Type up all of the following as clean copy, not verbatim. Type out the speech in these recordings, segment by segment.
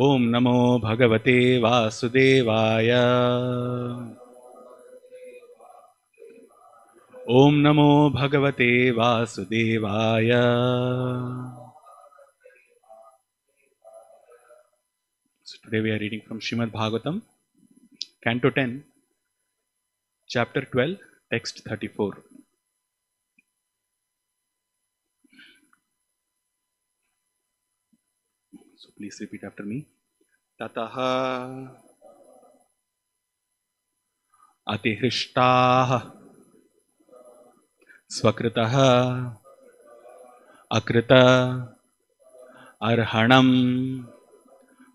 ओम नमो भगवते वासुदेवाय। ओम नमो भगवते वासुदेवाय। So today we are reading from Srimad Bhagavatam, Canto 10, Chapter 12, Text 34. So please repeat after me. Tataha atihrishtah swakritah akrita arhanam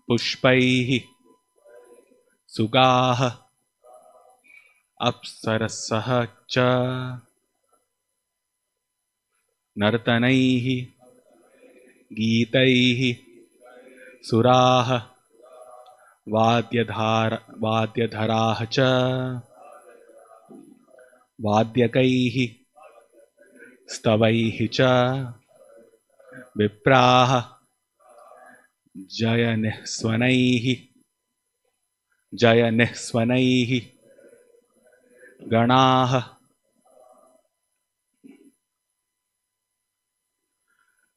pushpaihi sugah apsarasah cha nartanaihi गीतैः सुराः वाद्यधराः च वाद्यकैः स्तवैः च विप्राः जयनिःस्वनैः गणाः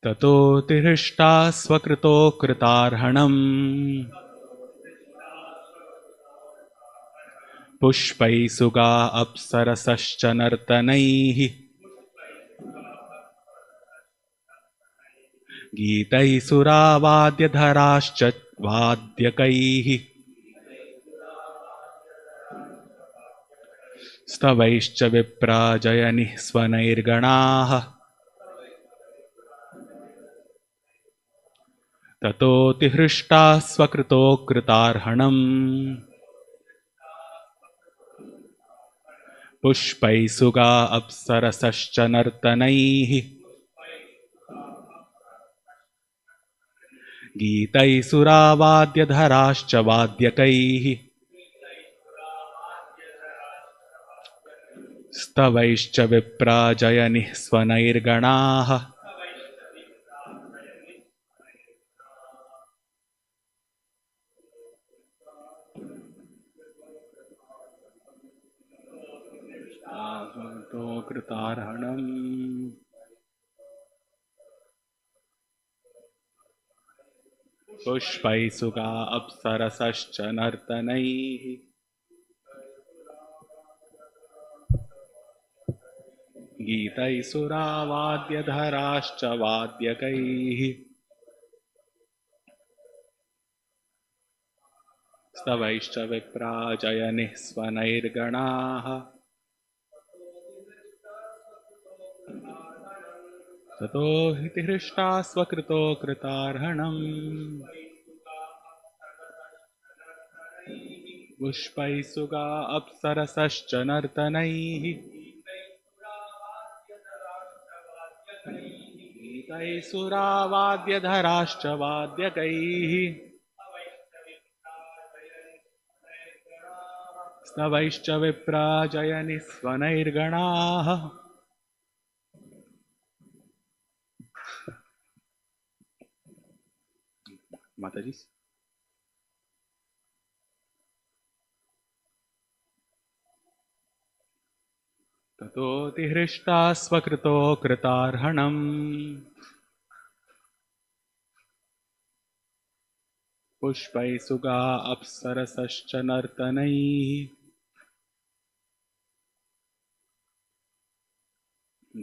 ततोत्तिहृष्टा स्वकृतो कृतार्हणम् पुष्पैः सुगा अप्सरसश्च नर्तनैः गीतैः सुरावाद्यधराश्च वाद्यकैः स्तवैश्च विप्राजयनिः स्वनैर्गणाः ततोत्तिहृष्टा स्वकृतो कृतार्हणम् पुष्पैः सुगा अप्सरसश्च नर्तनैः गीतैः सुरावाद्यधराश्च वाद्यकैः स्तवैश्च विप्राजयनिः स्वनैर्गणाः कृतार्हणम् पुष्पैः सुगा अप्सरसश्च नर्तनैः गीतैः सुरावाद्यधराश्च वाद्यकैः स्तवैश्च विप्राजयनिः स्वनैर्गणाः ततो हितिहृष्टा स्वकृतो कृतार्हणम् पुष्पैः सुगा अप्सरसश्च नर्तनैः गीतैः सुरावाद्यधराश्च वाद्यकैः स्तवैश्च विप्राजयनिः स्वनैर्गणाः माताजी। ततोत्तिहृष्टा स्वकृतो कृतार्हणम् पुष्पैः सुगा अप्सरसश्च नर्तनैः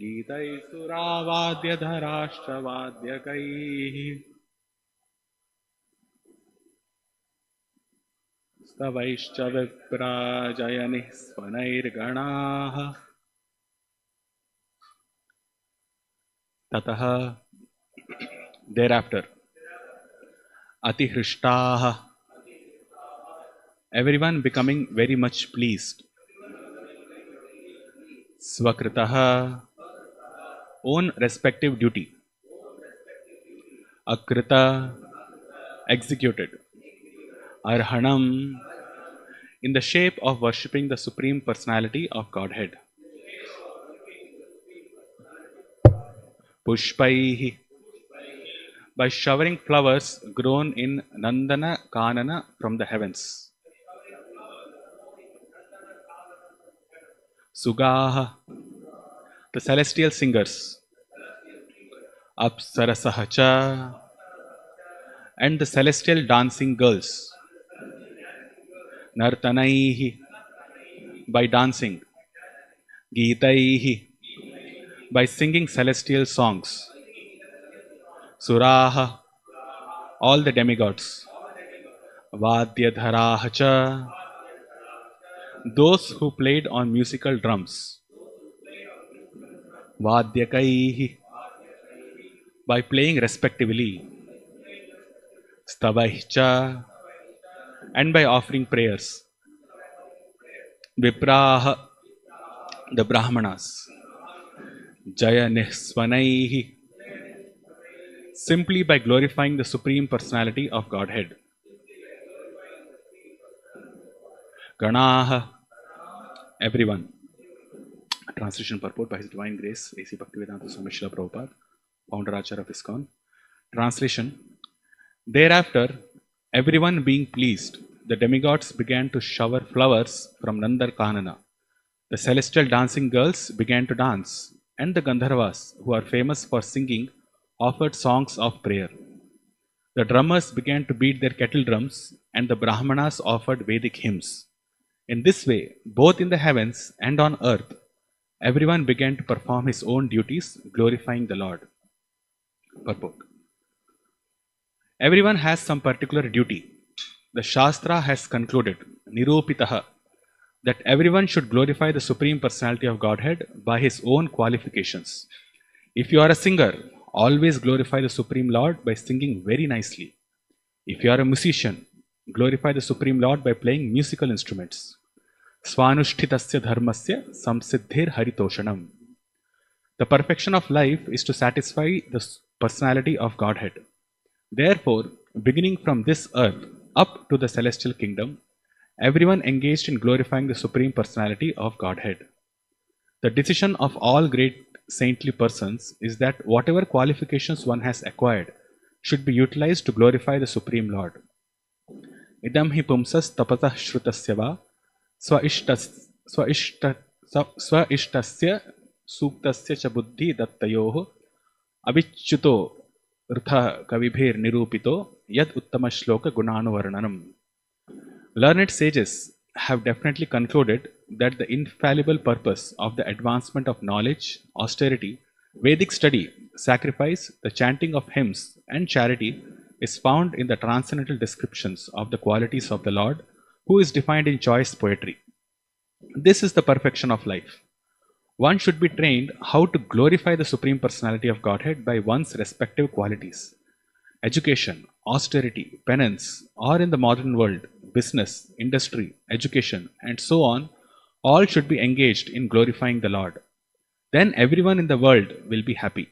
गीतैः सुरावाद्यधराश्च वाद्यकैः स्तवैश्च विप्राजयनिः स्वनैर्गणाः ततः thereafter atihrishtah, everyone becoming very much pleased, swakritah, own respective duty, akrita, executed, arhanam, in the shape of worshipping the Supreme Personality of Godhead, pushpaihi, by showering flowers grown in Nandana Kanana from the heavens. Sugaha, the celestial singers. Apsarasahacha, and the celestial dancing girls. Nartanaihi, by dancing. Geetaihi, by singing celestial songs. Suraha, all the demigods. Vadyadharahacha, those who played on musical drums. Vadyakaihi, by playing respectively. Stavaihcha, and by offering prayers. Vipraha, the Brahmanas. Jaya Nihsvanaihi, simply by glorifying the Supreme Personality of Godhead. Ganaha, everyone. Translation purport by His Divine Grace, A.C. Bhaktivedanta Swami Srila Prabhupada, founder Acharya of ISKCON. Translation: thereafter, everyone being pleased, the demigods began to shower flowers from Nandar Kanana. The celestial dancing girls began to dance, and the Gandharvas, who are famous for singing, offered songs of prayer. The drummers began to beat their kettle drums, and the Brahmanas offered Vedic hymns. In this way, both in the heavens and on earth, everyone began to perform his own duties, glorifying the Lord. Purport: everyone has some particular duty. The Shastra has concluded, Nirupitaha, that everyone should glorify the Supreme Personality of Godhead by his own qualifications. If you are a singer, always glorify the Supreme Lord by singing very nicely. If you are a musician, glorify the Supreme Lord by playing musical instruments. Svanushthitasya dharmasya samsiddhir haritoshanam. The perfection of life is to satisfy the personality of Godhead. Therefore, beginning from this earth up to the celestial kingdom, everyone engaged in glorifying the Supreme Personality of Godhead. The decision of all great saintly persons is that whatever qualifications one has acquired should be utilized to glorify the Supreme Lord. Idam hi pumsas tapatah shrutasya va swaishtasya suktasya cha buddhi dattayoho avichuto rtha kavibhir nirupito yad uttama shloka gunanuvarnanam. Learned sages have definitely concluded that the infallible purpose of the advancement of knowledge, austerity, Vedic study, sacrifice, the chanting of hymns, and charity is found in the transcendental descriptions of the qualities of the Lord, who is defined in choice poetry. This is the perfection of life. One should be trained how to glorify the Supreme Personality of Godhead by one's respective qualities. Education, austerity, penance, or in the modern world, business, industry, education, and so on, all should be engaged in glorifying the Lord. Then everyone in the world will be happy.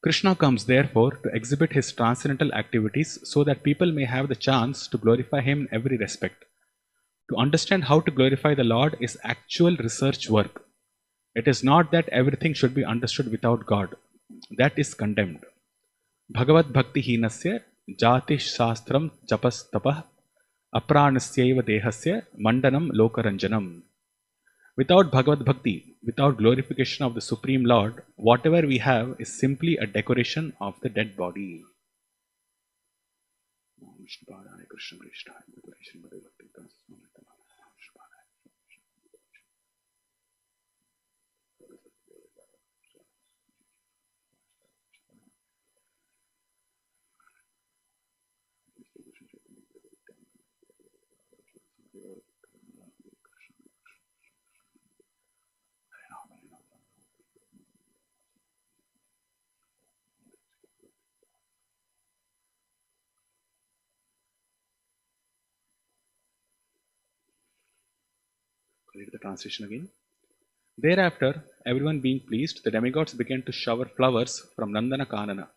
Krishna comes therefore to exhibit his transcendental activities so that people may have the chance to glorify him in every respect. To understand how to glorify the Lord is actual research work. It is not that everything should be understood without God. That is condemned. Bhagavad Bhakti Hinasya Jati Shastram Japas Tapah Apranasyaiva Dehasya Mandanam Lokaranjanam. Without Bhagavad Bhakti, without glorification of the Supreme Lord, whatever we have is simply a decoration of the dead body. Read the translation again. Thereafter, everyone being pleased, the demigods began to shower flowers from Nandana Kanana.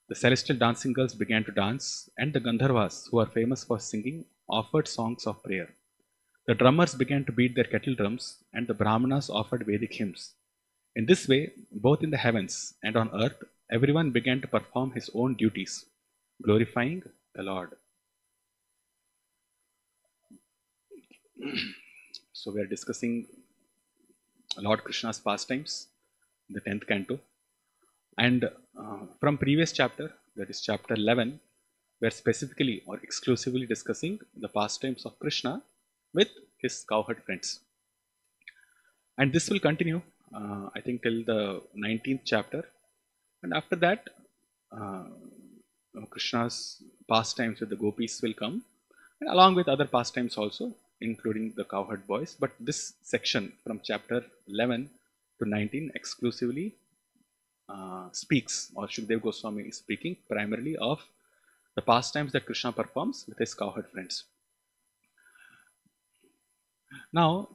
The celestial dancing girls began to dance, and the Gandharvas, who are famous for singing, offered songs of prayer. The drummers began to beat their kettle drums, and the Brahmanas offered Vedic hymns. In this way, both in the heavens and on earth, everyone began to perform his own duties, glorifying the Lord. So we are discussing Lord Krishna's pastimes, the 10th canto. And from previous chapter, that is chapter 11, we are specifically or exclusively discussing the pastimes of Krishna with his cowherd friends. And this will continue, I think, till the 19th chapter. And after that, Krishna's pastimes with the gopis will come, and along with other pastimes also, including the cowherd boys. But this section from chapter 11 to 19 exclusively speaks, or Shukdev Goswami is speaking primarily of the pastimes that Krishna performs with his cowherd friends. Now,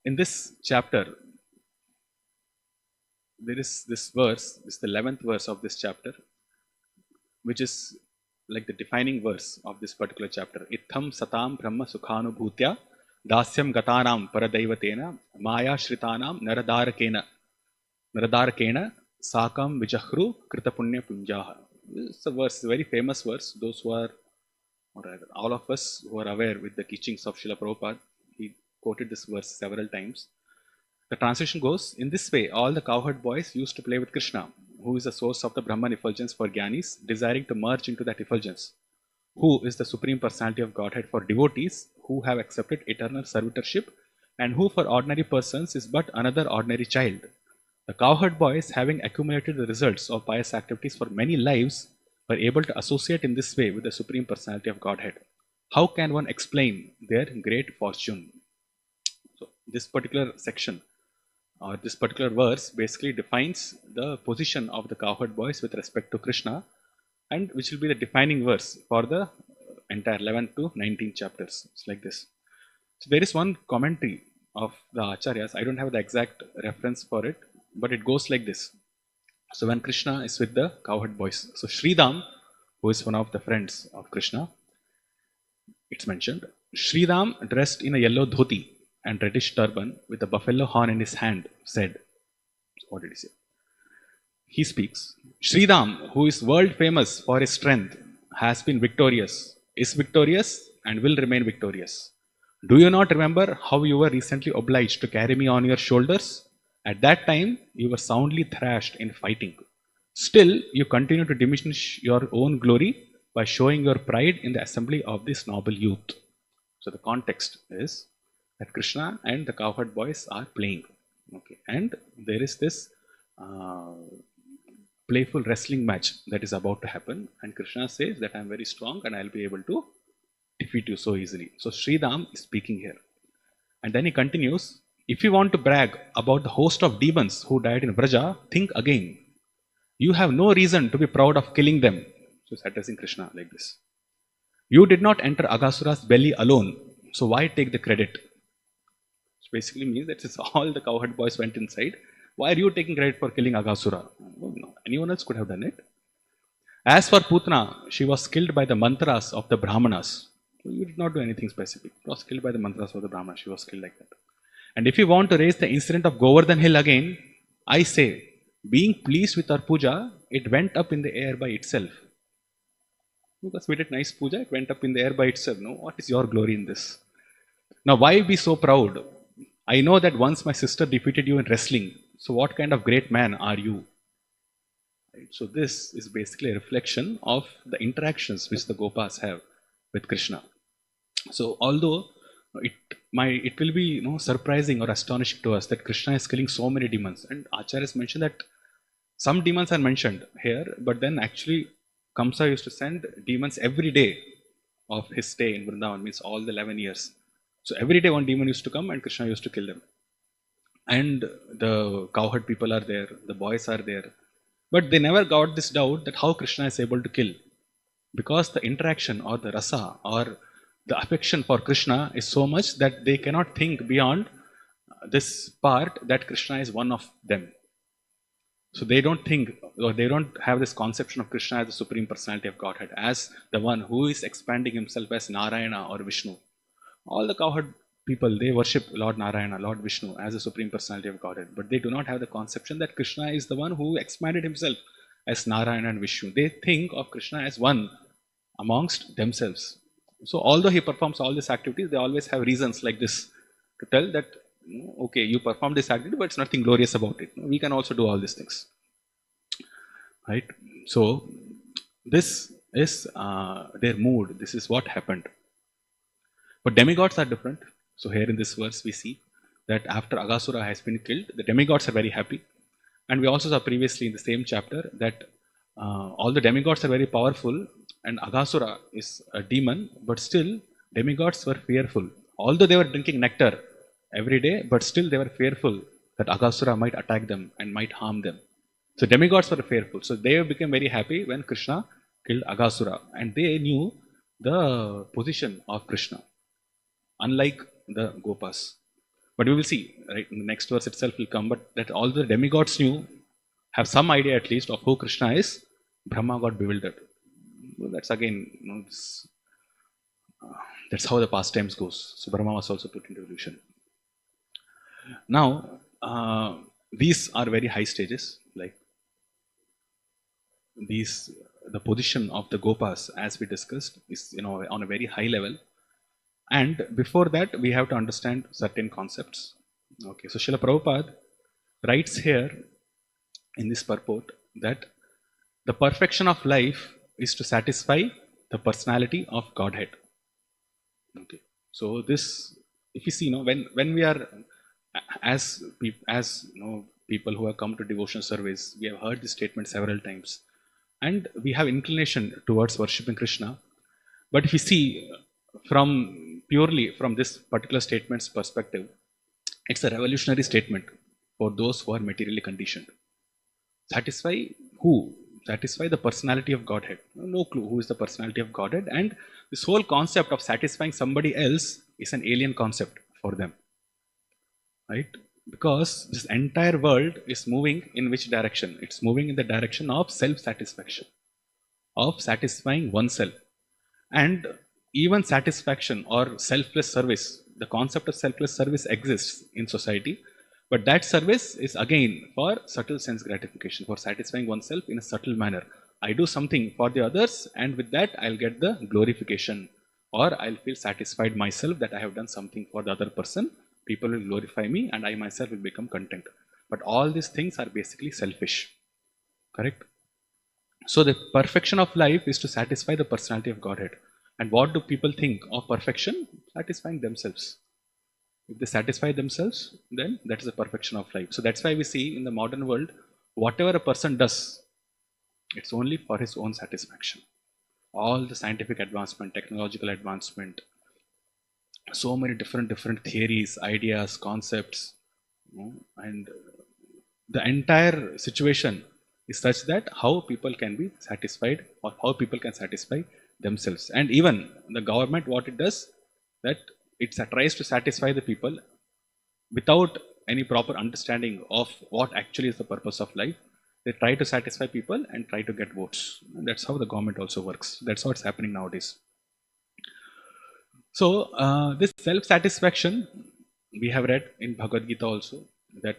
in this chapter, there is this verse, this is the 11th verse of this chapter, which is like the defining verse of this particular chapter. Itham satam brahma sukhanubhutya dasyam gatanam paradaivatena maya shritanam naradarakena sakam vijahru kritapunya punjaha. This is a verse, a very famous verse. Those who are, or rather, all of us who are aware with the teachings of Srila Prabhupada, he quoted this verse several times. The translation goes, in this way, all the cowherd boys used to play with Krishna, who is the source of the Brahman effulgence for Gyanis, desiring to merge into that effulgence, who is the Supreme Personality of Godhead for devotees who have accepted eternal servitorship, and who for ordinary persons is but another ordinary child. The cowherd boys, having accumulated the results of pious activities for many lives, were able to associate in this way with the Supreme Personality of Godhead. How can one explain their great fortune? So, this particular section, or this particular verse, basically defines the position of the cowherd boys with respect to Krishna, and which will be the defining verse for the entire 11 to 19 chapters. It's like this. So there is one commentary of the Acharyas. I don't have the exact reference for it, but it goes like this. So when Krishna is with the cowherd boys, so Sridham, who is one of the friends of Krishna, it's mentioned, Sridham, dressed in a yellow dhoti and reddish turban with a buffalo horn in his hand, said, what did he say? He speaks, Sridham, who is world famous for his strength, has been victorious, is victorious, and will remain victorious. Do you not remember how you were recently obliged to carry me on your shoulders? At that time, you were soundly thrashed in fighting. Still, you continue to diminish your own glory by showing your pride in the assembly of this noble youth. So the context is that Krishna and the cowherd boys are playing. Okay, and there is this playful wrestling match that is about to happen, and Krishna says that I am very strong and I will be able to defeat you so easily. So Sridham is speaking here, and then he continues, if you want to brag about the host of demons who died in Vraja, think again. You have no reason to be proud of killing them. So it's addressing Krishna like this. You did not enter Aghasura's belly alone, so why take the credit? Which basically means that since all the cowherd boys went inside, why are you taking credit for killing Aghasura? No, anyone else could have done it. As for Putna, she was killed by the mantras of the Brahmanas. So you did not do anything specific. She was killed by the mantras of the Brahmanas. She was killed like that. And if you want to raise the incident of Govardhan Hill again, I say, being pleased with our puja, it went up in the air by itself. Because we did nice puja, it went up in the air by itself. No, what is your glory in this? Now, why be so proud? I know that once my sister defeated you in wrestling. So what kind of great man are you? Right? So this is basically a reflection of the interactions which the Gopas have with Krishna. So although it will be surprising or astonishing to us that Krishna is killing so many demons, and Acharyas mentioned that some demons are mentioned here, but then actually Kamsa used to send demons every day of his stay in Vrindavan, means all the 11 years. So every day one demon used to come and Krishna used to kill them. And the cowherd people are there, the boys are there. But they never got this doubt that how Krishna is able to kill. Because the interaction or the rasa or the affection for Krishna is so much that they cannot think beyond this part that Krishna is one of them. So they don't think, or they don't have this conception of Krishna as the Supreme Personality of Godhead, as the one who is expanding himself as Narayana or Vishnu. All the cowherd people, they worship Lord Narayana, Lord Vishnu as the Supreme Personality of Godhead. But they do not have the conception that Krishna is the one who expanded himself as Narayana and Vishnu. They think of Krishna as one amongst themselves. So although he performs all these activities, they always have reasons like this to tell that, okay, you perform this activity, but it's nothing glorious about it. We can also do all these things. Right? So this is their mood. This is what happened. But demigods are different. So here in this verse we see that after Aghasura has been killed, the demigods are very happy. And we also saw previously in the same chapter that all the demigods are very powerful and Aghasura is a demon, but still demigods were fearful. Although they were drinking nectar every day, but still they were fearful that Aghasura might attack them and might harm them. So demigods were fearful. So they became very happy when Krishna killed Aghasura, and they knew the position of Krishna, unlike the Gopas. But we will see, right? In the next verse itself will come, but that all the demigods knew, have some idea at least of who Krishna is. Brahma got bewildered. Well, that's again, that's how the pastimes goes. So Brahma was also put into illusion. Now, these are very high stages, like these, the position of the Gopas, as we discussed, is on a very high level. And before that, we have to understand certain concepts. Okay, so Srila Prabhupada writes here in this purport that the perfection of life is to satisfy the personality of Godhead. Okay, so this, if you see, when we are as people who have come to devotional service, we have heard this statement several times, and we have inclination towards worshipping Krishna. But if you see purely from this particular statement's perspective, it's a revolutionary statement for those who are materially conditioned. Satisfy who? Satisfy the personality of Godhead. No clue who is the personality of Godhead, and this whole concept of satisfying somebody else is an alien concept for them. Right? Because this entire world is moving in which direction? It's moving in the direction of self-satisfaction, of satisfying oneself. And even satisfaction or selfless service, the concept of selfless service exists in society, but that service is again for subtle sense gratification, for satisfying oneself in a subtle manner. I do something for the others, and with that I'll get the glorification, or I'll feel satisfied myself that I have done something for the other person. People will glorify me and I myself will become content. But all these things are basically selfish. Correct? So the perfection of life is to satisfy the personality of Godhead. And what do people think of perfection? Satisfying themselves. If they satisfy themselves, then that is the perfection of life. So that's why we see in the modern world, whatever a person does, it's only for his own satisfaction. All the scientific advancement, technological advancement, so many different theories, ideas, concepts, and the entire situation is such that how people can be satisfied or how people can satisfy themselves. And even the government, what it does, that it tries to satisfy the people without any proper understanding of what actually is the purpose of life. They try to satisfy people and try to get votes. And that's how the government also works. That's what's happening nowadays. So this self-satisfaction, we have read in Bhagavad Gita also, that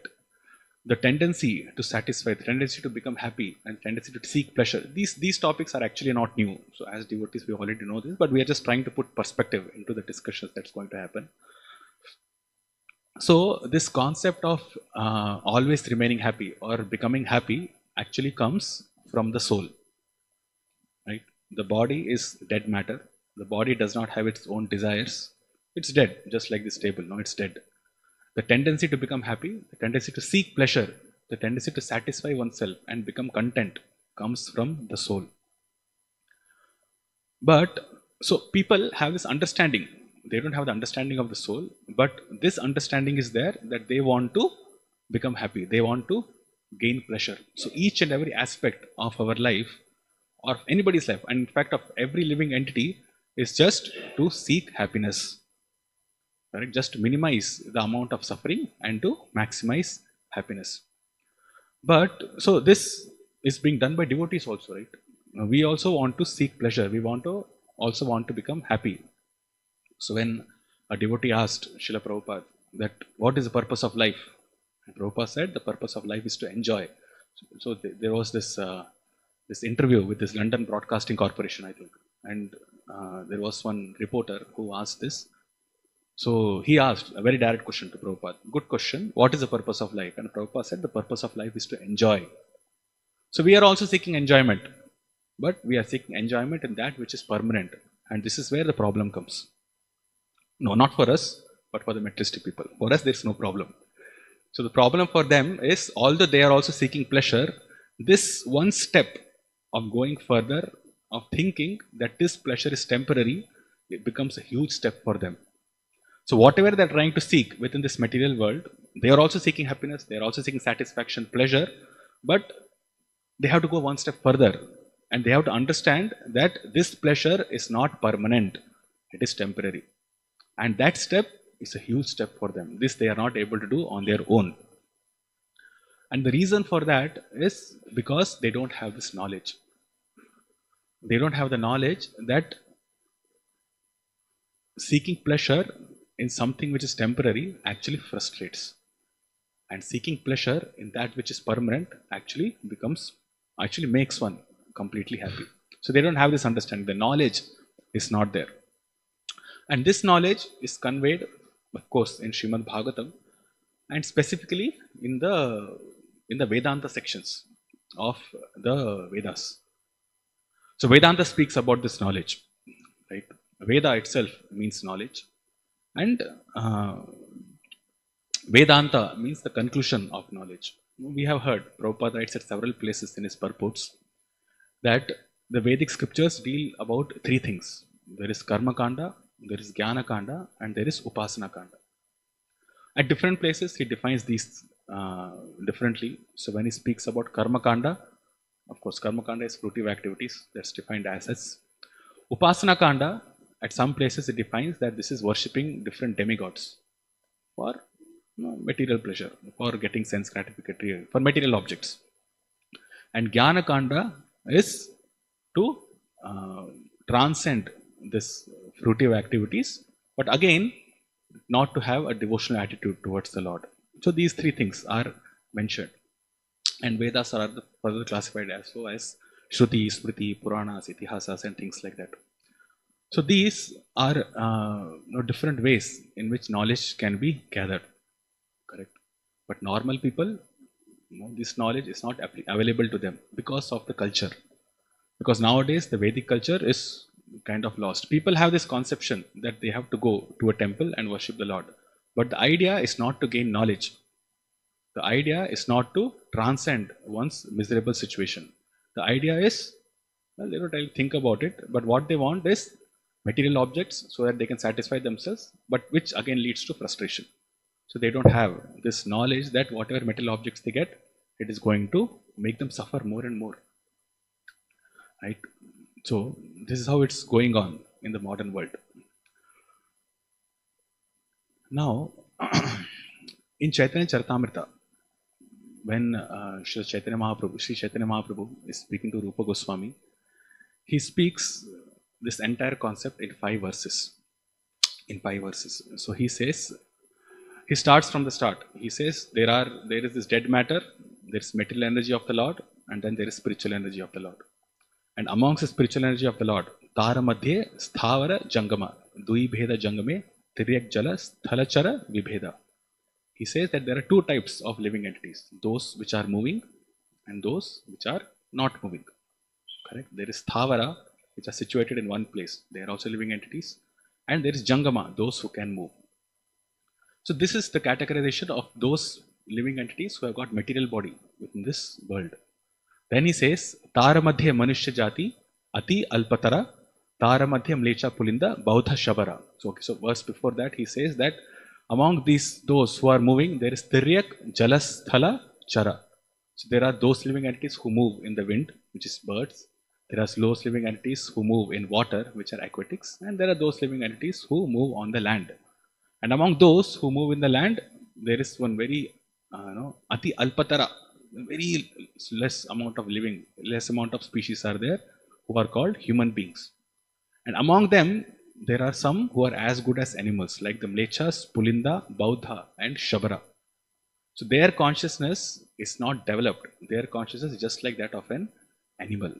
the tendency to satisfy, the tendency to become happy, and tendency to seek pleasure, these topics are actually not new. So as devotees, we already know this, but we are just trying to put perspective into the discussions that's going to happen. So this concept of always remaining happy or becoming happy actually comes from the soul. Right? The body is dead matter. The body does not have its own desires. It's dead, just like this table. No, it's dead. The tendency to become happy, the tendency to seek pleasure, the tendency to satisfy oneself and become content comes from the soul. But so people have this understanding. They don't have the understanding of the soul, but this understanding is there that they want to become happy. They want to gain pleasure. So each and every aspect of our life, or anybody's life, and in fact of every living entity, is just to seek happiness. Right? Just to minimize the amount of suffering and to maximize happiness. But so this is being done by devotees also, right? We also want to seek pleasure. We also want to become happy. So when a devotee asked Srila Prabhupada that what is the purpose of life, Prabhupada said the purpose of life is to enjoy. So there was this this interview with this London Broadcasting Corporation, I think. And there was one reporter who asked this. So he asked a very direct question to Prabhupada. Good question. What is the purpose of life? And Prabhupada said the purpose of life is to enjoy. So we are also seeking enjoyment. But we are seeking enjoyment in that which is permanent. And this is where the problem comes. No, not for us, but for the materialistic people. For us, there is no problem. So the problem for them is, although they are also seeking pleasure, this one step of going further, of thinking that this pleasure is temporary, it becomes a huge step for them. So whatever they are trying to seek within this material world, they are also seeking happiness, they are also seeking satisfaction, pleasure, but they have to go one step further. And they have to understand that this pleasure is not permanent, it is temporary. And that step is a huge step for them. This they are not able to do on their own. And the reason for that is because they don't have this knowledge. They don't have the knowledge that seeking pleasure in something which is temporary actually frustrates. And seeking pleasure in that which is permanent actually makes one completely happy. So they don't have this understanding. The knowledge is not there. And this knowledge is conveyed, of course, in Srimad Bhagavatam, and specifically in the Vedanta sections of the Vedas. So Vedanta speaks about this knowledge, right? Veda itself means knowledge, and Vedanta means the conclusion of knowledge. We have heard Prabhupada writes at several places in his purports that the Vedic scriptures deal about three things. There is Karma Kanda, there is Jnana Kanda, and there is Upasana Kanda. At different places, he defines these differently. So when he speaks about Karma Kanda, of course, Karma Kanda is fruitive activities, that's defined as such. Upasana Kanda, at some places, it defines that this is worshipping different demigods for material pleasure, for getting sense gratification, for material objects. And Jnana Kanda is to transcend this fruitive activities, but again, not to have a devotional attitude towards the Lord. So these three things are mentioned. And Vedas are further classified as so as Shruti, Smriti, Puranas, Itihasas, and things like that. So these are different ways in which knowledge can be gathered. Correct. But normal people, this knowledge is not available to them because of the culture. Because nowadays the Vedic culture is kind of lost. People have this conception that they have to go to a temple and worship the Lord. But the idea is not to gain knowledge. The idea is not to transcend one's miserable situation. The idea is, well, they don't really think about it, but what they want is material objects so that they can satisfy themselves, but which again leads to frustration. So they don't have this knowledge that whatever material objects they get, it is going to make them suffer more and more. Right? So this is how it's going on in the modern world. Now, in Chaitanya Charitamrita, when Sri Chaitanya Mahaprabhu is speaking to Rupa Goswami, he speaks this entire concept in 5 verses. So he says, he starts from the start. He says there is this dead matter, there is material energy of the Lord, and then there is spiritual energy of the Lord. And amongst the spiritual energy of the Lord, Tara Madhye Sthavara Jangama, Dui Bheda Jangame, Tiryak Jala Sthalachara Vibheda. He says that there are 2 types of living entities, those which are moving and those which are not moving. Correct? There is Sthavara, which are situated in one place. They are also living entities. And there is Jangama, those who can move. So this is the categorization of those living entities who have got material body within this world. Then he says, Tara Madhya Manushya Jati, Ati Alpatara, Tara Madhya Mlecha Pulinda, Baudha Shabara. So verse before that he says that among those who are moving, there is Tiryak, Jalas, Thala, Chara. So there are those living entities who move in the wind, which is birds. There are those living entities who move in water, which are aquatics. And there are those living entities who move on the land. And among those who move in the land, there is one very, Ati Alpatara, very less amount of species are there who are called human beings. And among them, there are some who are as good as animals, like the Mlechas, Pulinda, Baudha, and Shabara. So their consciousness is not developed. Their consciousness is just like that of an animal.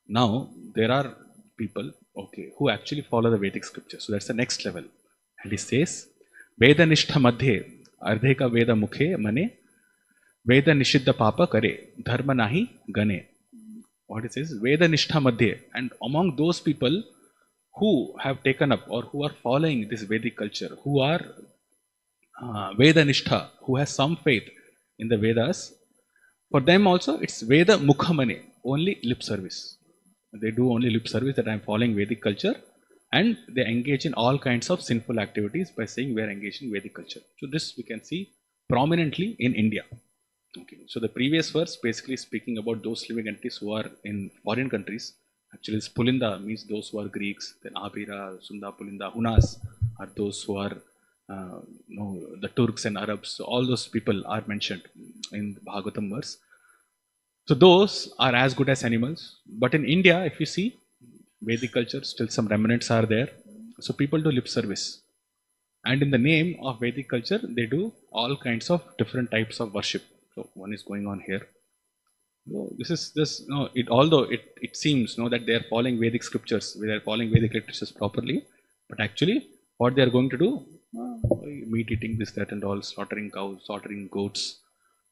Now, there are people, okay, who actually follow the Vedic scripture. So that's the next level. And he says, Veda nishtha madhye, ardheka Veda mukhe mane, Veda nishidda papa kare, dharma nahi gane. What it says, Veda nishtha madhye. And among those people who have taken up or who are following this Vedic culture, who are Veda nishtha, who has some faith in the Vedas, for them also it's Veda mukhamane, only lip service. They do only lip service that I am following Vedic culture, and they engage in all kinds of sinful activities by saying we are engaged in Vedic culture. So this we can see prominently in India. Okay. So the previous verse basically speaking about those living entities who are in foreign countries. Actually, this Pulinda means those who are Greeks. Then Abhira, Sunda, Pulinda, Hunas are those who are the Turks and Arabs. So all those people are mentioned in the Bhagavatam verse. So those are as good as animals. But in India, if you see Vedic culture, still some remnants are there. So people do lip service. And in the name of Vedic culture, they do all kinds of different types of worship. So one is going on here. So this is this. No, although it seems that they are following Vedic scriptures, they are following Vedic literatures properly, but actually what they are going to do, meat eating, this, that, and all, slaughtering cows, slaughtering goats.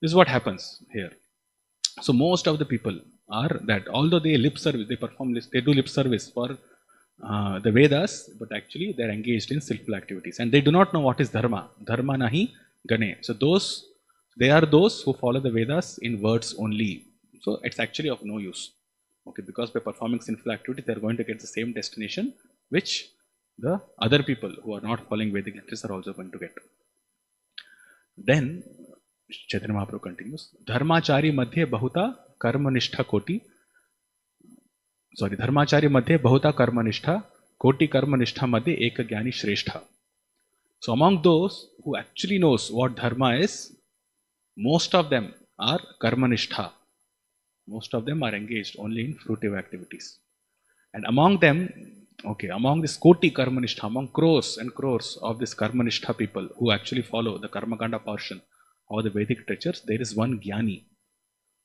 This is what happens here. So most of the people are that, although they lip service, they perform this, they do lip service for the Vedas, but actually they are engaged in sinful activities, and they do not know what is dharma. Dharma nahi gane. So they are those who follow the Vedas in words only. So it's actually of no use. Okay, because by performing sinful activity, they are going to get the same destination which the other people who are not following Vedic literatures are also going to get. Then Chaitanya Mahaprabhu continues, Dharmachari madhye bahuta karmanishta koti. Dharmachari madhye bahuta karmanishta koti karmanishta madhye eka jnani shrestha. So among those who actually knows what dharma is, most of them are karmanishta. Most of them are engaged only in fruitive activities. And among them, among this koti karmanishta, among crores and crores of this karmanishta people who actually follow the karmakanda portion of the Vedic literatures, there is one jnani.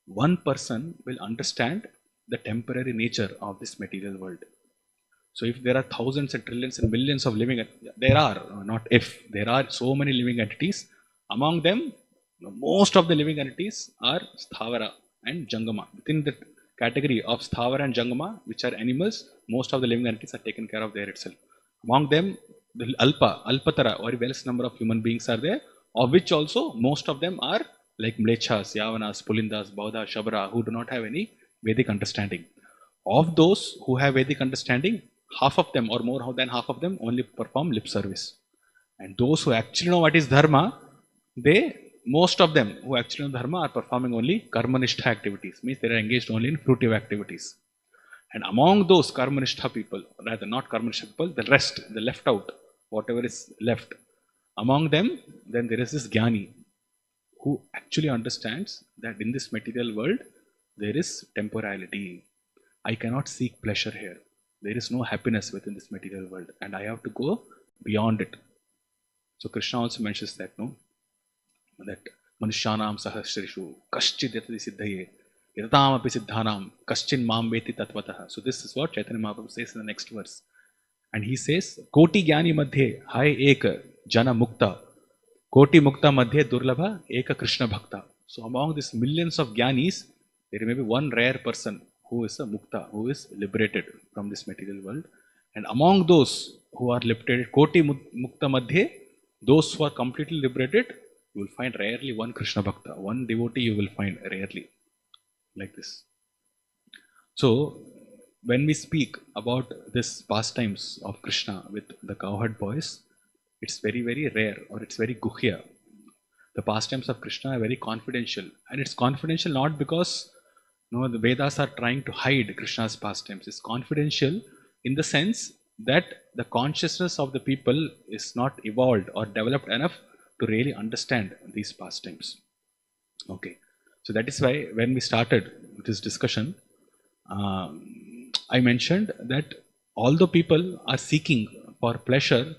One person will understand the temporary nature of this material world. So if there are thousands and trillions and millions of living, there are so many living entities. Among them, most of the living entities are sthavara and jangama. Within the category of sthavara and jangama, which are animals, most of the living entities are taken care of there itself. Among them, the alpatara, or vast number of human beings are there, of which also most of them are like mlechas, yavanas, pulindas, bauddha, shabara, who do not have any Vedic understanding. Of those who have Vedic understanding, half of them or more than half of them only perform lip service. And those who actually know what is dharma, most of them who actually know dharma are performing only karmanishta activities, means they are engaged only in fruitive activities. And among those karmanishta people, rather not karmanishta people, the rest, the left out, whatever is left, among them, then there is this jnani who actually understands that in this material world, there is temporality. I cannot seek pleasure here. There is no happiness within this material world, and I have to go beyond it. So Krishna also mentions that, that Manushyanam sahasrishu kaschid yatati siddhaye yatatam api siddhanam kaschin mam veti tatvataha. So this is what Chaitanya Mahaprabhu says in the next verse. And he says, Koti jnani madhye hai ek jana mukta, Koti mukta madhye durlabha eka Krishna bhakta. So among these millions of jnanis, there may be one rare person who is a mukta, who is liberated from this material world. And among those who are liberated, Koti mukta madhye, those who are completely liberated, you will find rarely one Krishna bhakta. One devotee you will find rarely. Like this. So, when we speak about this pastimes of Krishna with the cowherd boys, it's very, very rare, or it's very guhya. The pastimes of Krishna are very confidential. And it's confidential not because the Vedas are trying to hide Krishna's pastimes. It's confidential in the sense that the consciousness of the people is not evolved or developed enough to really understand these pastimes. Okay. So that is why when we started this discussion, I mentioned that although people are seeking for pleasure,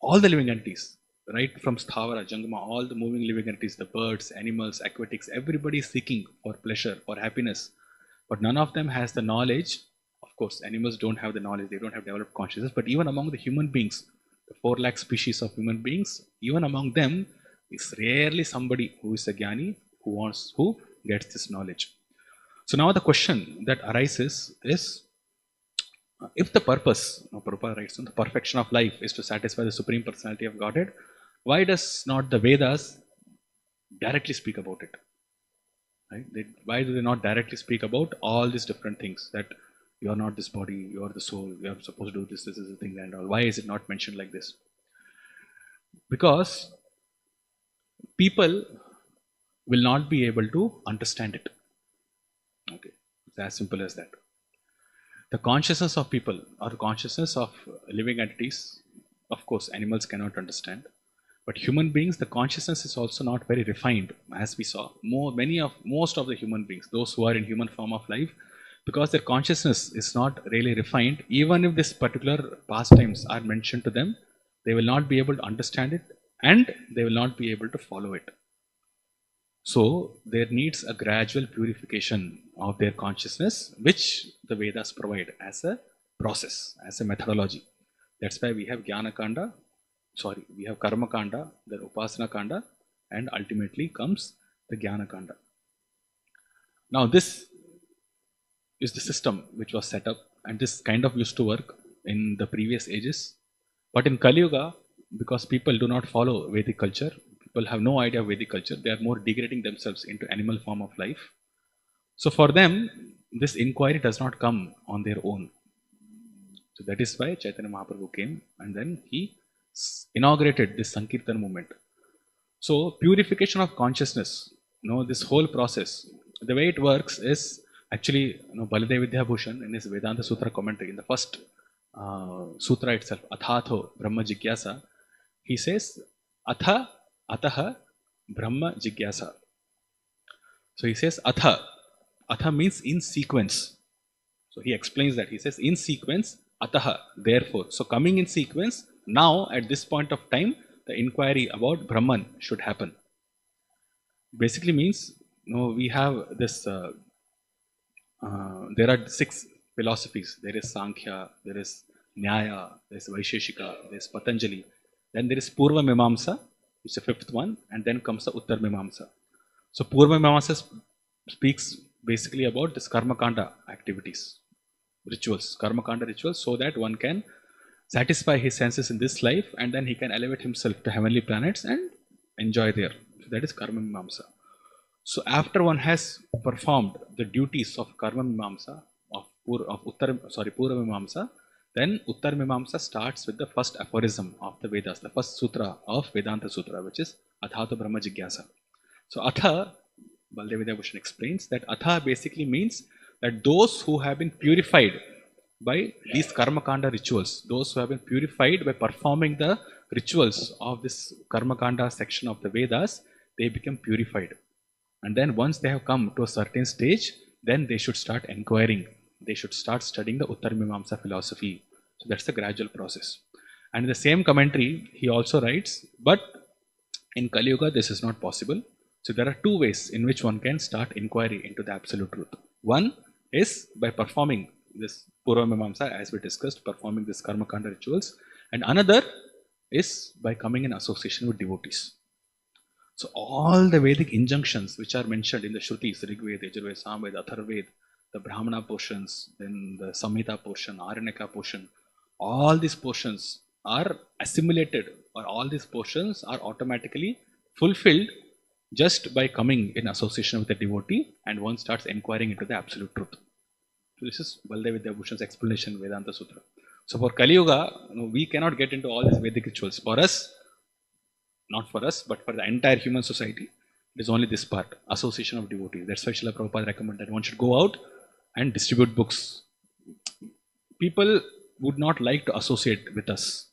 all the living entities, right from Sthavara, Jangama, all the moving living entities, the birds, animals, aquatics, everybody is seeking for pleasure, for happiness. But none of them has the knowledge. Of course, animals don't have the knowledge, they don't have developed consciousness. But even among the human beings, the 4 lakh species of human beings, even among them, is rarely somebody who is a Jnani who gets this knowledge. So now the question that arises is, if the purpose, Prabhupada writes, the perfection of life is to satisfy the Supreme Personality of Godhead, why does not the Vedas directly speak about it? Right? Why do they not directly speak about all these different things, that you are not this body, you are the soul, you are supposed to do this, this is the thing and all? Why is it not mentioned like this? Because people will not be able to understand it. Okay, it's as simple as that. The consciousness of people or consciousness of living entities, of course, animals cannot understand. But human beings, the consciousness is also not very refined, as we saw. Most of the human beings, those who are in human form of life, because their consciousness is not really refined, even if this particular pastimes are mentioned to them, they will not be able to understand it and they will not be able to follow it. So there needs a gradual purification of their consciousness, which the Vedas provide as a process, as a methodology. That's why we have Jnana Kanda, we have Karma Kanda, then Upasana Kanda, and ultimately comes the Jnana Kanda. Now this is the system which was set up, and this kind of used to work in the previous ages. But in Kali Yuga, because people do not follow Vedic culture, people have no idea of Vedic culture, they are more degrading themselves into animal form of life. So for them, this inquiry does not come on their own. So that is why Chaitanya Mahaprabhu came and then he inaugurated this Sankirtan movement. So purification of consciousness, this whole process, the way it works is actually, Baladev Vidyabhushan in his Vedanta Sutra commentary, in the first sutra itself, Athatho Brahma Jigyasa, he says, Atha Ataha Brahma Jigyasa. So he says Atha. Atha means in sequence. So he explains that. He says in sequence, Ataha, therefore. So coming in sequence, now at this point of time, the inquiry about Brahman should happen. Basically means, we have this, there are 6 philosophies. There is Sankhya, there is Nyaya, there is Vaisheshika, there is Patanjali. Then there is Purva Mimamsa, which is the 5th one, and then comes the Uttar Mimamsa. So Purva Mimamsa speaks basically about this Karma Kanda activities, rituals, Karma Kanda rituals, so that one can satisfy his senses in this life and then he can elevate himself to heavenly planets and enjoy there. So that is Karma Mimamsa. So after one has performed the duties of Karma Mimamsa, Purva Mimamsa, then Uttar Mimamsa starts with the first aphorism of the Vedas, the first sutra of Vedanta Sutra, which is Athatha Brahma Jigyasa. So Atha, Baladev Vidyabhushan explains that Atha basically means that those who have been purified by these Karma Kanda rituals, those who have been purified by performing the rituals of this Karma Kanda section of the Vedas, they become purified. And then once they have come to a certain stage, then they should start inquiring. They should start studying the Uttar Mimamsa philosophy. So that's the gradual process. And in the same commentary, he also writes, but in Kali Yuga, this is not possible. So there are 2 ways in which one can start inquiry into the absolute truth. One is by performing this Purva Mimamsa, as we discussed, performing this Karma Kanda rituals. And another is by coming in association with devotees. So all the Vedic injunctions which are mentioned in the Shrutis, Rigveda, Yajurveda, Samveda, Atharveda, the Brahmana portions, then the Samhita portion, Aranyaka portion, all these portions are assimilated, or all these portions are automatically fulfilled just by coming in association with a devotee, and one starts inquiring into the absolute truth. So this is Baladev Vidyabhushan's explanation, Vedanta Sutra. So for Kali Yuga, we cannot get into all these Vedic rituals. For us, not for us, but for the entire human society, it is only this part, association of devotees. That's why Srila Prabhupada recommended one should go out and distribute books. People would not like to associate with us.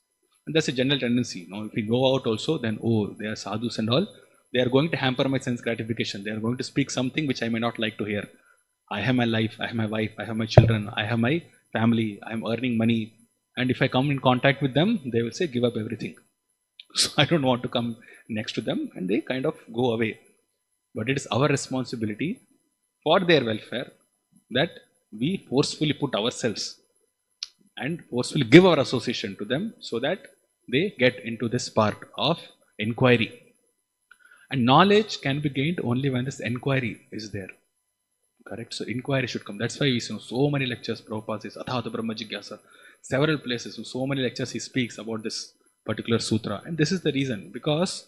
And that's a general tendency. If we go out also, then, they are sadhus and all. They are going to hamper my sense gratification. They are going to speak something which I may not like to hear. I have my life, I have my wife, I have my children, I have my family, I am earning money. And if I come in contact with them, they will say, give up everything. So I don't want to come next to them, and they kind of go away. But it is our responsibility for their welfare that we forcefully put ourselves and forcefully give our association to them so that they get into this part of inquiry. And knowledge can be gained only when this inquiry is there. Correct? So inquiry should come. That's why we see so many lectures. Prabhupada says, Athata Brahma Jigyasa. Several places, so many lectures he speaks about this particular sutra. And this is the reason, because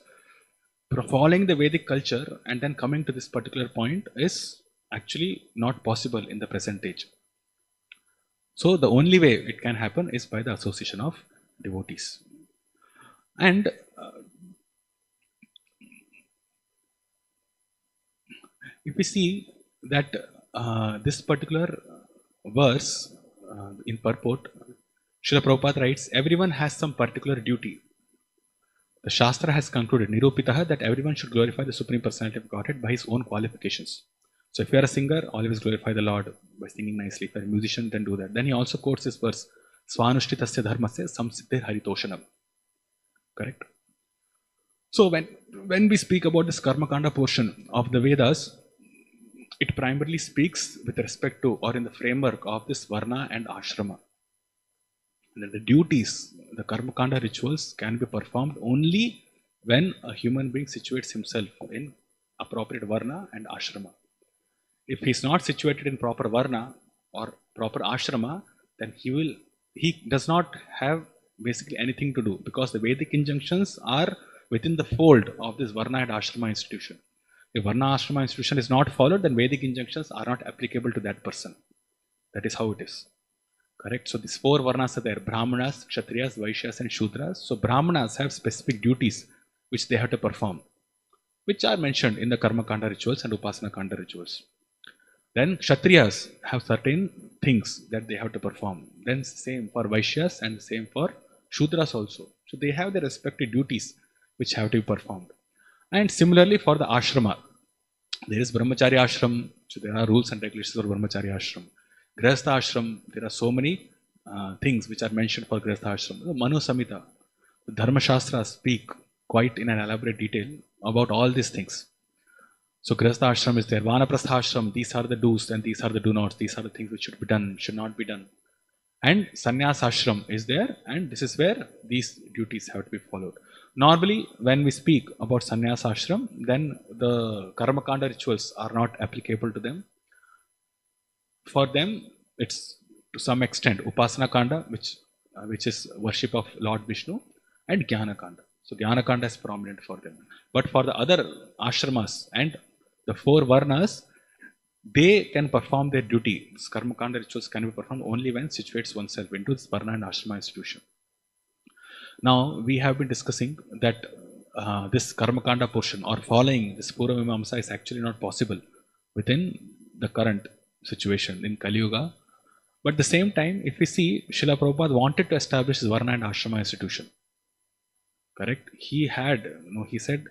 following the Vedic culture and then coming to this particular point is actually not possible in the present age. So the only way it can happen is by the association of devotees. And if we see that this particular verse in purport, Srila Prabhupada writes, everyone has some particular duty. The Shastra has concluded, Nirupitaha, that everyone should glorify the Supreme Personality of Godhead by his own qualifications. So if you are a singer, always glorify the Lord by singing nicely. If you are a musician, then do that. Then he also quotes this verse, Svanushthitasya dharmasya samsiddhir haritoshanam. Correct? So when we speak about this Karmakanda portion of the Vedas, it primarily speaks with respect to or in the framework of this Varna and Ashrama. And the duties, the Karmakanda rituals can be performed only when a human being situates himself in appropriate Varna and Ashrama. If he is not situated in proper Varna or proper Ashrama, then he does not have basically anything to do, because the Vedic injunctions are within the fold of this Varna and Ashrama institution. If Varna Ashrama institution is not followed, then Vedic injunctions are not applicable to that person. That is how it is. Correct? So these four Varnas are there: Brahmanas, Kshatriyas, Vaishyas and Shudras. So Brahmanas have specific duties which they have to perform, which are mentioned in the Karma Kanda rituals and Upasana Kanda rituals. Then Kshatriyas have certain things that they have to perform. Then same for Vaishyas and same for Shudras also. So they have their respective duties which have to be performed. And similarly for the Ashrama, there is Brahmachari Ashram. So there are rules and regulations for Brahmachari Ashram. Grihastha Ashram, there are so many things which are mentioned for Grihastha Ashram. The Manu Samhita, the Dharma Shastras speak quite in an elaborate detail about all these things. So Grihastha Ashram is there. Vanaprastha Ashram, these are the do's and these are the do nots. These are the things which should be done, should not be done. And Sannyas Ashram is there, and this is where these duties have to be followed. Normally, when we speak about Sannyas Ashram, then the Karmakanda rituals are not applicable to them. For them, it's to some extent Upasana Kanda, which is worship of Lord Vishnu, and Jnana Kanda. So Jnana Kanda is prominent for them. But for the other ashramas and the four varnas, they can perform their duty. This Karma Kanda rituals can be performed only when situates oneself into this varna and ashrama institution. Now, we have been discussing that this Karma Kanda portion or following this Purva Mimamsa is actually not possible within the current situation in Kali Yuga. But at the same time, if we see, Srila Prabhupada wanted to establish this Varna and Ashrama institution. Correct? He said,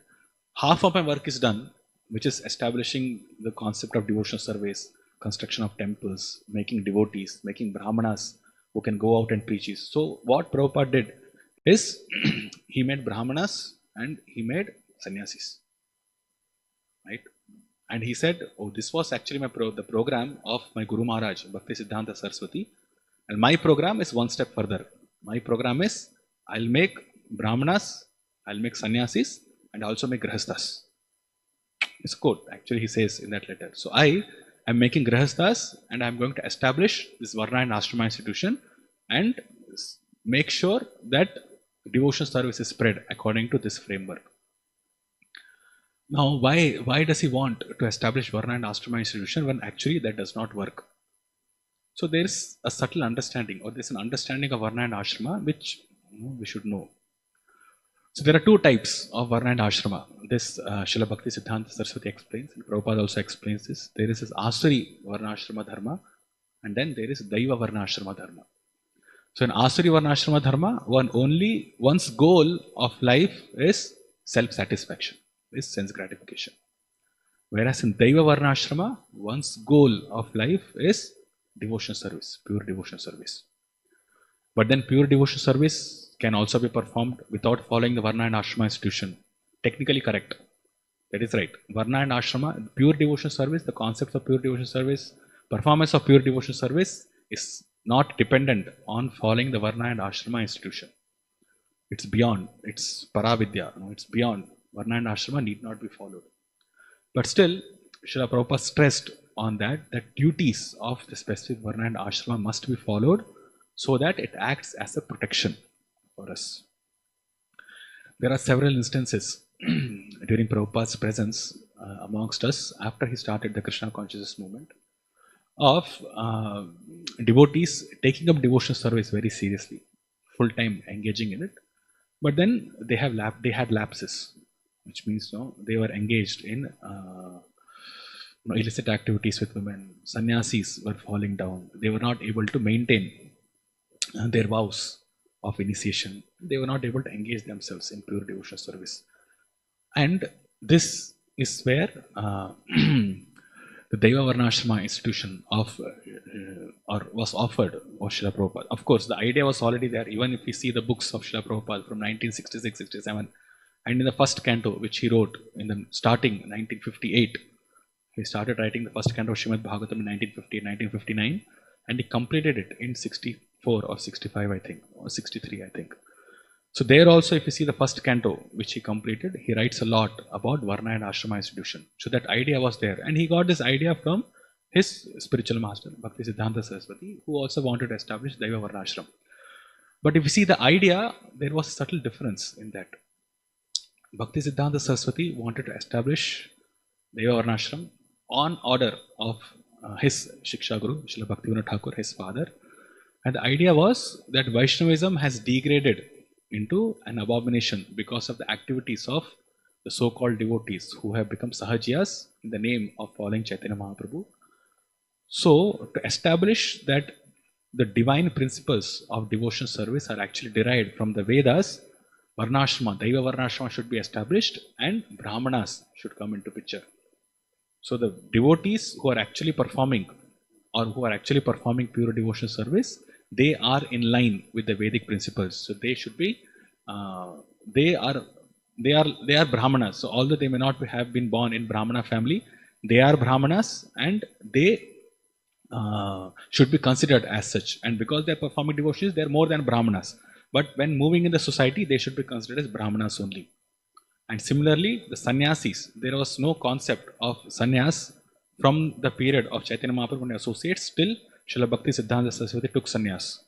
half of my work is done, which is establishing the concept of devotional service, construction of temples, making devotees, making brahmanas who can go out and preach. So what Prabhupada did is, he made brahmanas and he made sannyasis. Right? And he said, oh, this was actually the program of my Guru Maharaj, Bhakti Siddhanta Saraswati. And my program is one step further. My program is, I'll make brahmanas, I'll make sannyasis, and also make grihasthas. It's a quote, actually, he says in that letter. So I am making grihasthas, and I'm going to establish this Varna and Ashrama institution and make sure that devotional service is spread according to this framework. Now, why does he want to establish Varna and Ashrama institution when actually that does not work? So there is a subtle understanding, or there is an understanding of Varna and Ashrama which we should know. So there are two types of Varna and Ashrama. This Srila Bhakti Siddhanta Saraswati explains, and Prabhupada also explains this. There is this Asuri Varna Ashrama Dharma, and then there is Daiva Varna Ashrama Dharma. So in Asuri Varna Ashrama Dharma, one's goal of life is self-satisfaction, is sense gratification. Whereas in Daiva Varna Ashrama, one's goal of life is devotional service, pure devotional service. But then pure devotional service can also be performed without following the Varna and Ashrama institution. Technically correct. That is right. Varna and Ashrama, pure devotion service, the concept of pure devotion service, performance of pure devotion service is not dependent on following the Varna and Ashrama institution. It's beyond. It's Paravidya. It's beyond. Varna and Ashrama need not be followed. But still, Srila Prabhupada stressed on that duties of the specific Varna and Ashrama must be followed so that it acts as a protection for us. There are several instances during Prabhupada's presence amongst us after he started the Krishna consciousness movement of devotees taking up devotional service very seriously, full time engaging in it. But then they had lapses, which means they were engaged in illicit activities with women. Sannyasis were falling down. They were not able to maintain their vows of initiation. They were not able to engage themselves in pure devotional service. And this is where the Deva Varnashrama institution was offered of Srila Prabhupada. Of course, the idea was already there, even if we see the books of Srila Prabhupada from 1966-67, and in the first canto, which he wrote in the starting 1958, he started writing the first canto of Srimad Bhagavatam in 1958-1959, and he completed it in 64 or 65, I think, or 63, I think. So there also, if you see the first canto, which he completed, he writes a lot about Varna and Ashrama institution. So that idea was there. And he got this idea from his spiritual master, Bhakti Siddhanta Saraswati, who also wanted to establish Daiva Varnashram. But if you see the idea, there was a subtle difference in that. Bhakti Siddhanta Saraswati wanted to establish Daiva Varnashram on order of his Shiksha Guru, Srila Bhaktivinoda Thakur, his father. And the idea was that Vaishnavism has degraded into an abomination because of the activities of the so-called devotees who have become sahajiyas in the name of following Chaitanya Mahaprabhu. So, to establish that the divine principles of devotion service are actually derived from the Vedas, Varnashrama, Daiva Varnashrama should be established and Brahmanas should come into picture. So, the devotees who are actually performing pure devotion service, they are in line with the Vedic principles. So they should be, they are Brahmanas. So although they may not have been born in Brahmana family, they are Brahmanas and they should be considered as such. And because they are performing devotions, they are more than Brahmanas. But when moving in the society, they should be considered as Brahmanas only. And similarly, the sannyasis, there was no concept of sannyas from the period of Chaitanya Mahaprabhu and associates till Srila Bhakti Siddhanta Saraswati took sannyas.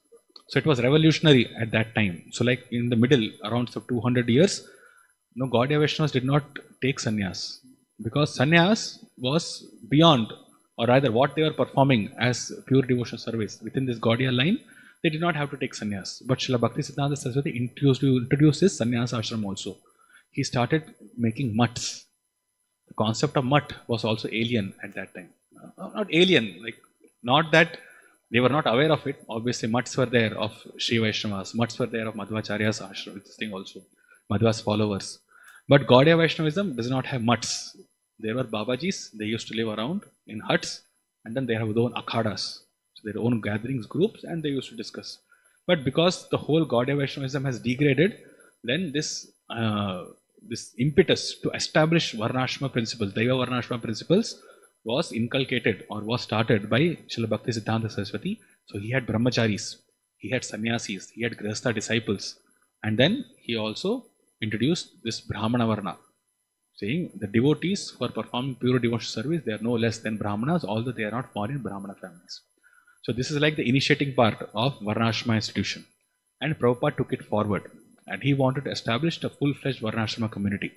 So it was revolutionary at that time. So like in the middle, around 200 years, Gaudiya Vaishnavas did not take sannyas because sannyas was beyond, or rather what they were performing as pure devotion service within this Gaudiya line, they did not have to take sannyas. But Srila Bhakti Siddhanta Saraswati introduced his sannyas ashram also. He started making mutts. The concept of mutt was also alien at that time. Not alien, like not that they were not aware of it. Obviously, mutts were there of Sri Vaishnavas, mutts were there of Madhvacharya's ashram, this thing also, Madhva's followers. But Gaudiya Vaishnavism does not have mutts. There were Babajis, they used to live around in huts, and then they have their own akhadas, so their own gatherings, groups, and they used to discuss. But because the whole Gaudiya Vaishnavism has degraded, then this impetus to establish Varnashrama principles, Daiva Varnashrama principles, was inculcated or was started by Srila Bhakti Siddhanta Saraswati. So he had brahmacharis, he had sannyasis, he had grihastha disciples, and then he also introduced this Brahmana Varna, saying the devotees who are performing pure devotional service, they are no less than Brahmanas, although they are not born in Brahmana families. So this is like the initiating part of Varnashrama institution. And Prabhupada took it forward. And he wanted to establish a full-fledged Varnashrama community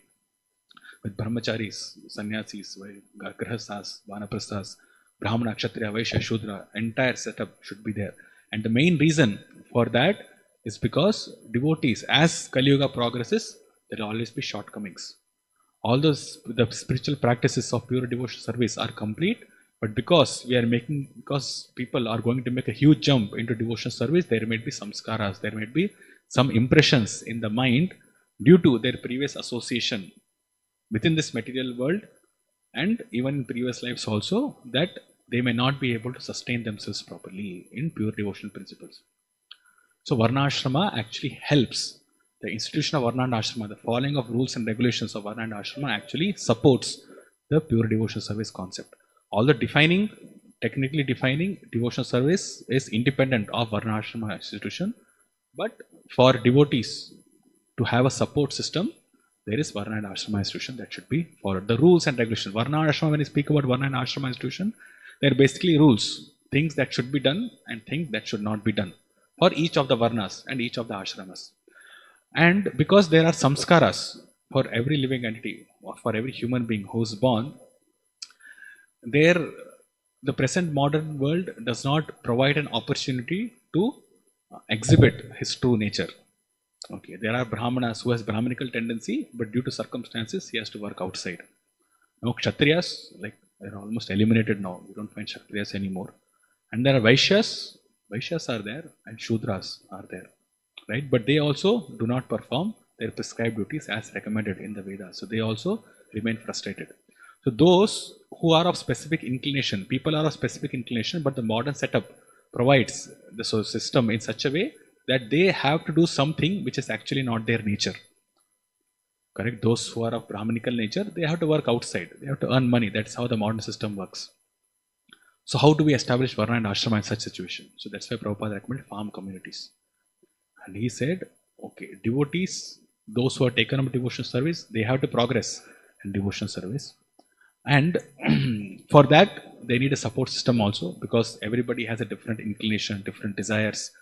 with brahmacharis, sannyasis, grihasthas, vanaprasthas, Brahmana, Kshatriya, Vaishya, Shudra, entire setup should be there. And the main reason for that is because devotees, as Kali Yuga progresses, there will always be shortcomings. All those, the spiritual practices of pure devotional service are complete, but because people are going to make a huge jump into devotional service, there may be samskaras, there may be some impressions in the mind due to their previous association within this material world and even in previous lives also, that they may not be able to sustain themselves properly in pure devotional principles. So Varnashrama actually helps. The institution of Varna and Ashrama, the following of rules and regulations of Varna and Ashrama actually supports the pure devotional service concept. Although technically defining devotional service is independent of Varna Ashrama institution, but for devotees to have a support system, there is Varna and Ashrama institution that should be followed. The rules and regulations. Varna and Ashrama, when you speak about Varna and Ashrama institution, they are basically rules, things that should be done and things that should not be done for each of the Varnas and each of the Ashramas. And because there are samskaras for every living entity or for every human being who is born, the present modern world does not provide an opportunity to exhibit his true nature. Okay, there are Brahmanas who has Brahminical tendency, but due to circumstances, he has to work outside. Now, Kshatriyas, like they're almost eliminated now. We don't find Kshatriyas anymore. And there are Vaishyas. Vaishyas are there, and Shudras are there, right? But they also do not perform their prescribed duties as recommended in the Vedas. So they also remain frustrated. So those who are of specific inclination, people are of specific inclination, but the modern setup provides the system in such a way that they have to do something which is actually not their nature. Correct? Those who are of Brahminical nature, they have to work outside. They have to earn money. That's how the modern system works. So how do we establish Varna and Ashrama in such situation? So that's why Prabhupada recommended farm communities. And he said, okay, devotees, those who are taken up devotional service, they have to progress in devotional service. And for that, they need a support system also, because everybody has a different inclination, different desires,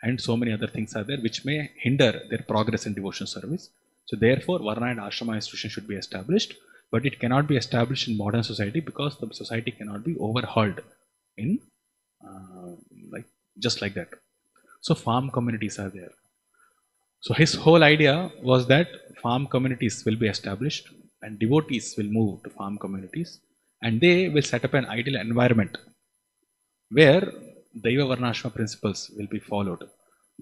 and so many other things are there which may hinder their progress in devotional service. So therefore, Varna and Ashrama institution should be established, but it cannot be established in modern society because the society cannot be overhauled in just like that. So farm communities are there. So his whole idea was that farm communities will be established and devotees will move to farm communities, and they will set up an ideal environment where Daiva Varnashma principles will be followed.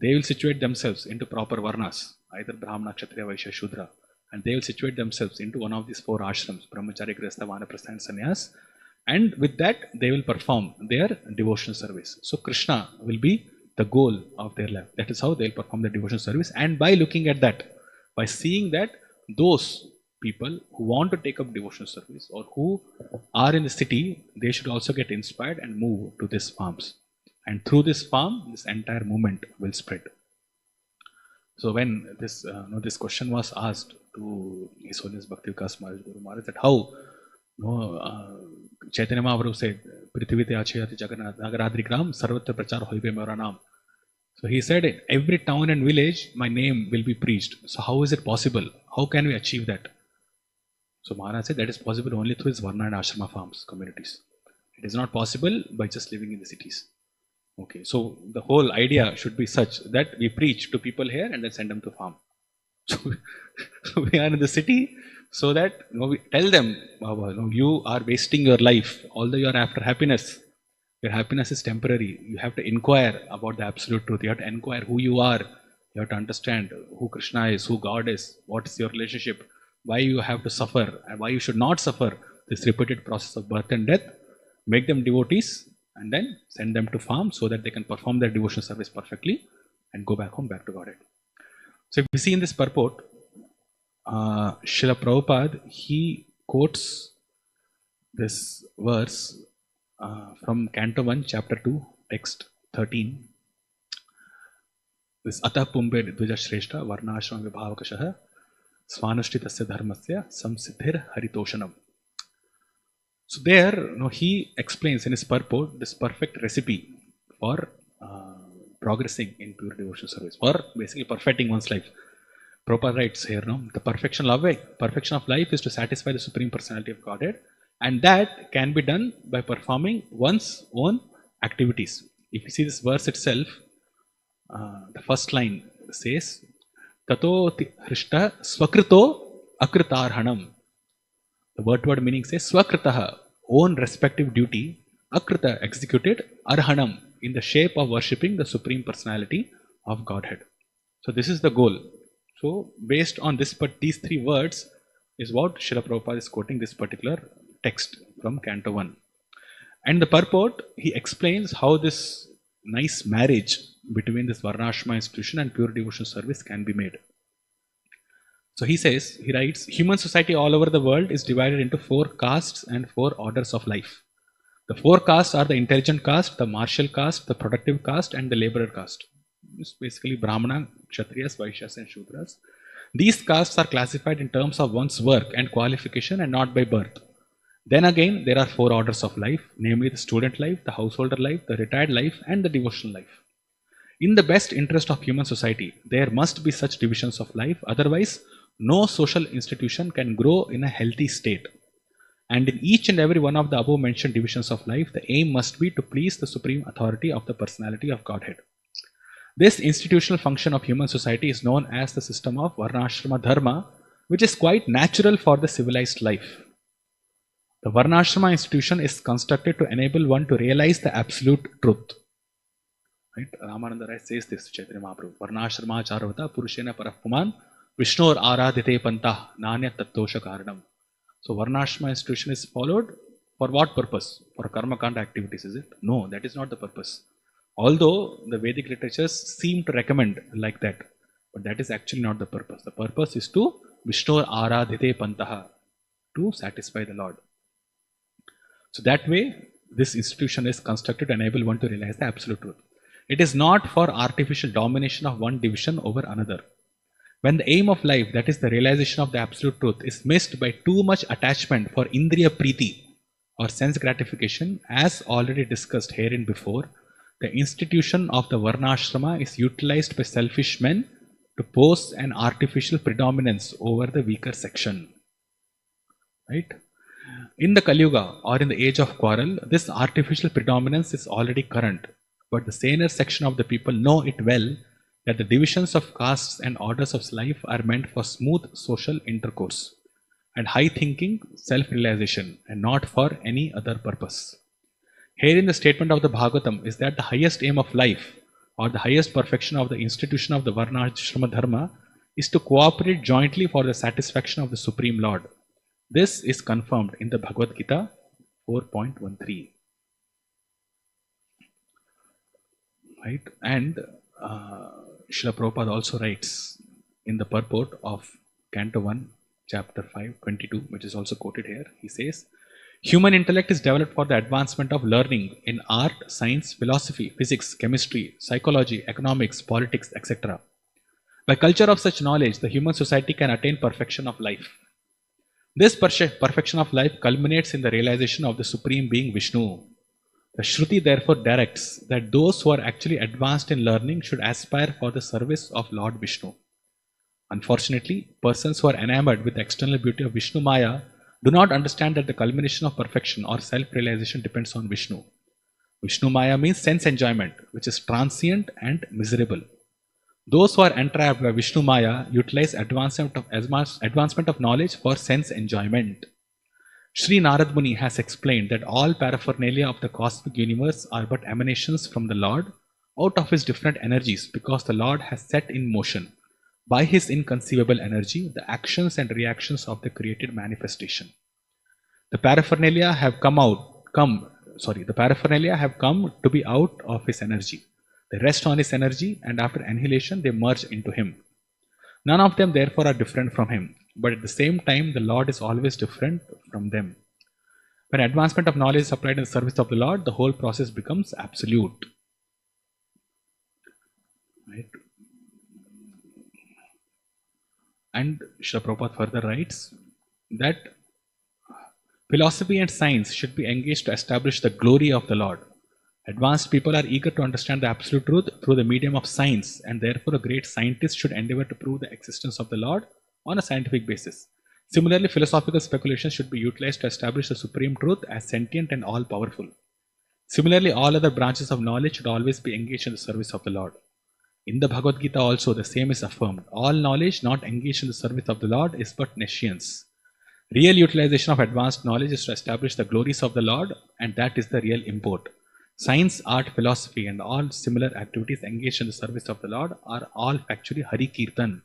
They will situate themselves into proper Varnas, either Brahmana, Kshatriya, Vaishya, Shudra, and they will situate themselves into one of these 4 ashrams, Brahmacharya, Grihastha, Vanaprastha and Sannyas, and with that they will perform their devotional service. So Krishna will be the goal of their life. That is how they will perform their devotional service, and by looking at that, by seeing that those people who want to take up devotional service or who are in the city, they should also get inspired and move to these farms. And through this farm, this entire movement will spread. So when this question was asked to His Holiness Bhakti Vikas Maharaj Guru Maharaj, that how Chaitanya Mahaprabhu said, Prithivite Achayati Jagannath Nagaradri Gram Sarvatra Prachar Hoibe Mera Naam. So he said, in every town and village, my name will be preached. So how is it possible? How can we achieve that? So Maharaj said that is possible only through his Varna and Ashrama farms, communities. It is not possible by just living in the cities. Okay, so the whole idea should be such that we preach to people here and then send them to farm. So we are in the city so that we tell them, you are wasting your life, although you are after happiness. Your happiness is temporary. You have to inquire about the absolute truth. You have to inquire who you are. You have to understand who Krishna is, who God is, what is your relationship, why you have to suffer and why you should not suffer this repeated process of birth and death. Make them devotees and then send them to farm so that they can perform their devotional service perfectly and go back home, back to Godhead. So if we see in this purport, Srila Prabhupada, he quotes this verse from Canto 1, Chapter 2, Text 13. This Atah Pumbe Dvija Shreshta Varnashram Vibhavakashaha Svanashtitasya Dharmasya Samsiddhir Haritoshanam. So there, he explains in his purport this perfect recipe for progressing in pure devotional service, or basically perfecting one's life. Prabhupada writes here, the perfection of life is to satisfy the Supreme Personality of Godhead, and that can be done by performing one's own activities. If you see this verse itself, the first line says, Tato Hrishta Swakrito Akritarhanam. The word meaning says Swakritaha, own respective duty, Akrita, executed, Arhanam, in the shape of worshipping the Supreme Personality of Godhead. So this is the goal. So based on this, but these 3 words is what Srila Prabhupada is quoting this particular text from Canto 1. And the purport, he explains how this nice marriage between this Varnashrama institution and pure devotional service can be made. So he says, he writes, human society all over the world is divided into 4 castes and 4 orders of life. The 4 castes are the intelligent caste, the martial caste, the productive caste, and the laborer caste. It's basically Brahmana, Kshatriyas, Vaishyas, and Shudras. These castes are classified in terms of one's work and qualification and not by birth. Then again, there are 4 orders of life, namely the student life, the householder life, the retired life, and the devotional life. In the best interest of human society, there must be such divisions of life, otherwise, no social institution can grow in a healthy state. And in each and every one of the above mentioned divisions of life, the aim must be to please the supreme authority of the personality of Godhead. This institutional function of human society is known as the system of Varnashrama Dharma, which is quite natural for the civilized life. The Varnashrama institution is constructed to enable one to realize the absolute truth. Right? Ramananda Rai says this, Chaitanya Mahaprabhu. Varnashrama charvata purushena parapuman Vishnur aradhite pantah nanya tattosha karanam. So Varnashrama institution is followed for what purpose? For karma kanda activities, is it? No, that is not the purpose. Although the Vedic literatures seem to recommend like that, but that is actually not the purpose. The purpose is to Vishnur aradhite pantaha, to satisfy the Lord. So that way, this institution is constructed to enable one to realize the absolute truth. It is not for artificial domination of one division over another. When the aim of life, that is the realization of the absolute truth, is missed by too much attachment for indriya priti or sense gratification, as already discussed herein before, the institution of the Varnashrama is utilized by selfish men to pose an artificial predominance over the weaker section. Right? In the Kali Yuga or in the age of quarrel, this artificial predominance is already current, but the saner section of the people know it well that the divisions of castes and orders of life are meant for smooth social intercourse and high thinking, self-realization, and not for any other purpose. Herein the statement of the Bhagavatam is that the highest aim of life or the highest perfection of the institution of the Varnashrama Dharma is to cooperate jointly for the satisfaction of the Supreme Lord. This is confirmed in the Bhagavad Gita 4.13. Right? And Srila Prabhupada also writes in the purport of Canto 1, Chapter 5, 22, which is also quoted here. He says, human intellect is developed for the advancement of learning in art, science, philosophy, physics, chemistry, psychology, economics, politics, etc. By culture of such knowledge, the human society can attain perfection of life. This perfection of life culminates in the realization of the Supreme Being Vishnu. The Shruti therefore directs that those who are actually advanced in learning should aspire for the service of Lord Vishnu. Unfortunately, persons who are enamored with the external beauty of Vishnu Maya do not understand that the culmination of perfection or self-realization depends on Vishnu. Vishnu Maya means sense enjoyment, which is transient and miserable. Those who are entrapped by Vishnu Maya utilize advancement of knowledge for sense enjoyment. Sri Narad Muni has explained that all paraphernalia of the cosmic universe are but emanations from the Lord out of his different energies, because the Lord has set in motion by his inconceivable energy the actions and reactions of the created manifestation. The paraphernalia have come to be out of his energy. They rest on his energy, and after annihilation they merge into him. None of them therefore are different from him, but at the same time the Lord is always different from them. When advancement of knowledge is applied in the service of the Lord, the whole process becomes absolute. Right? And Srila Prabhupada further writes that philosophy and science should be engaged to establish the glory of the Lord. Advanced people are eager to understand the absolute truth through the medium of science, and therefore a great scientist should endeavor to prove the existence of the Lord on a scientific basis. Similarly, philosophical speculations should be utilized to establish the supreme truth as sentient and all-powerful. Similarly, all other branches of knowledge should always be engaged in the service of the Lord. In the Bhagavad Gita also the same is affirmed. All knowledge not engaged in the service of the Lord is but nescience. Real utilization of advanced knowledge is to establish the glories of the Lord, and that is the real import. Science, art, philosophy, and all similar activities engaged in the service of the Lord are all actually Hari Kirtan,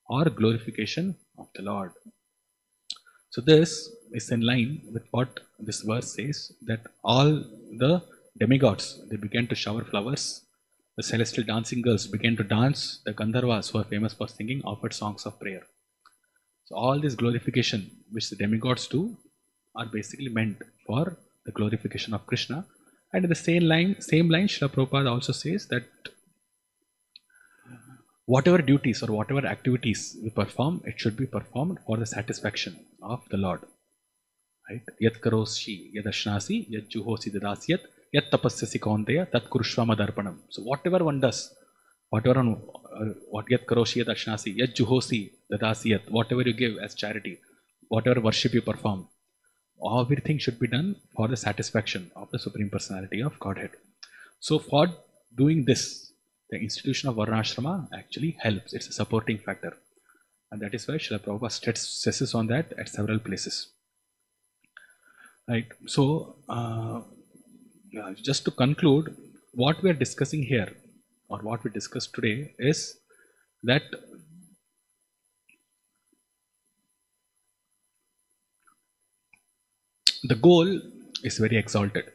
or glorification of the Lord. So this is in line with what this verse says, that all the demigods, they began to shower flowers. the celestial dancing girls began to dance, the Gandharvas, who are famous for singing, offered songs of prayer. So all this glorification which the demigods do are basically meant for the glorification of Krishna. And in the same line, Srila Prabhupada also says that whatever duties or whatever activities we perform, it should be performed for the satisfaction of the Lord. Right? Yat karoshi yadashnasi yat juhosi dadasyat yat tapasyasi kaunteya tat kurushvama darpanam. So whatever one does, what yat karoshi yadashnasi yat juhosi dadasyat, whatever you give as charity, whatever worship you perform, everything should be done for the satisfaction of the Supreme Personality of Godhead. So for doing this, the institution of Varnashrama actually helps. It's a supporting factor. And that is why Srila Prabhupada stresses on that at several places. Right. So, just to conclude, what we are discussing here, or what we discussed today, is that the goal is very exalted.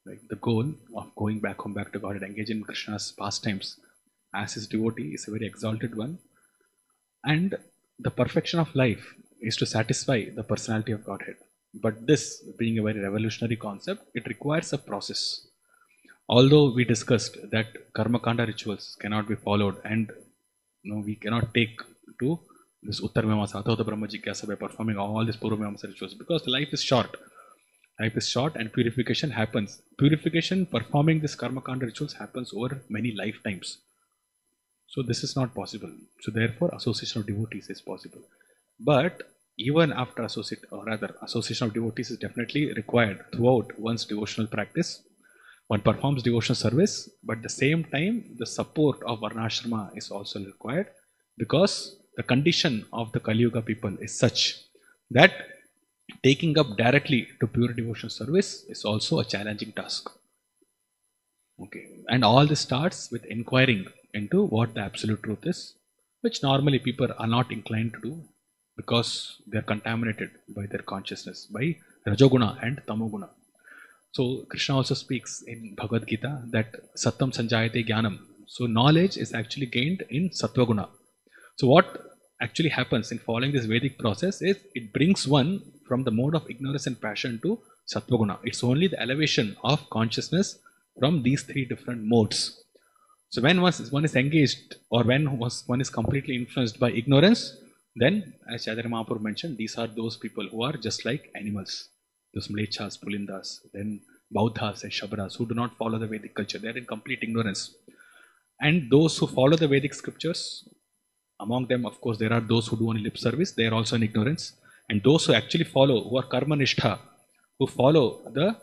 Right? The goal of going back home, back to God, and engaging in Krishna's pastimes as his devotee is a very exalted one. And the perfection of life is to satisfy the personality of Godhead. But this, being a very revolutionary concept, it requires a process. Although we discussed that karma kanda rituals cannot be followed, and we cannot take to this Uttar Mimamsa, Athavata Brahma Jigyasa by performing all these Purva Mimamsa rituals, because life is short. Life is short and purification happens. Purification, performing this karma kanda rituals happens over many lifetimes. So this is not possible. So therefore, association of devotees is possible. But even after association of devotees is definitely required throughout one's devotional practice. One performs devotional service, but at the same time, the support of Varnashrama is also required, because the condition of the Kali Yuga people is such that taking up directly to pure devotional service is also a challenging task. Okay, and all this starts with inquiring into what the absolute truth is, which normally people are not inclined to do, because they are contaminated by their consciousness, by Rajoguna and Tamoguna. So Krishna also speaks in Bhagavad Gita that Satyam Sanjayate Jnanam. So knowledge is actually gained in Sattvaguna. So what actually happens in following this Vedic process is it brings one from the mode of ignorance and passion to Sattvaguna. It's only the elevation of consciousness from these three different modes. So when one is engaged, or when one is completely influenced by ignorance, then, as Chaitanya Mahaprabhu mentioned, these are those people who are just like animals. Those Mlechas, Pulindas, then Bauddhas and Shabras who do not follow the Vedic culture. They are in complete ignorance. And those who follow the Vedic scriptures, among them, of course, there are those who do only lip service. They are also in ignorance. And those who actually follow, who are karma nishtha, who follow the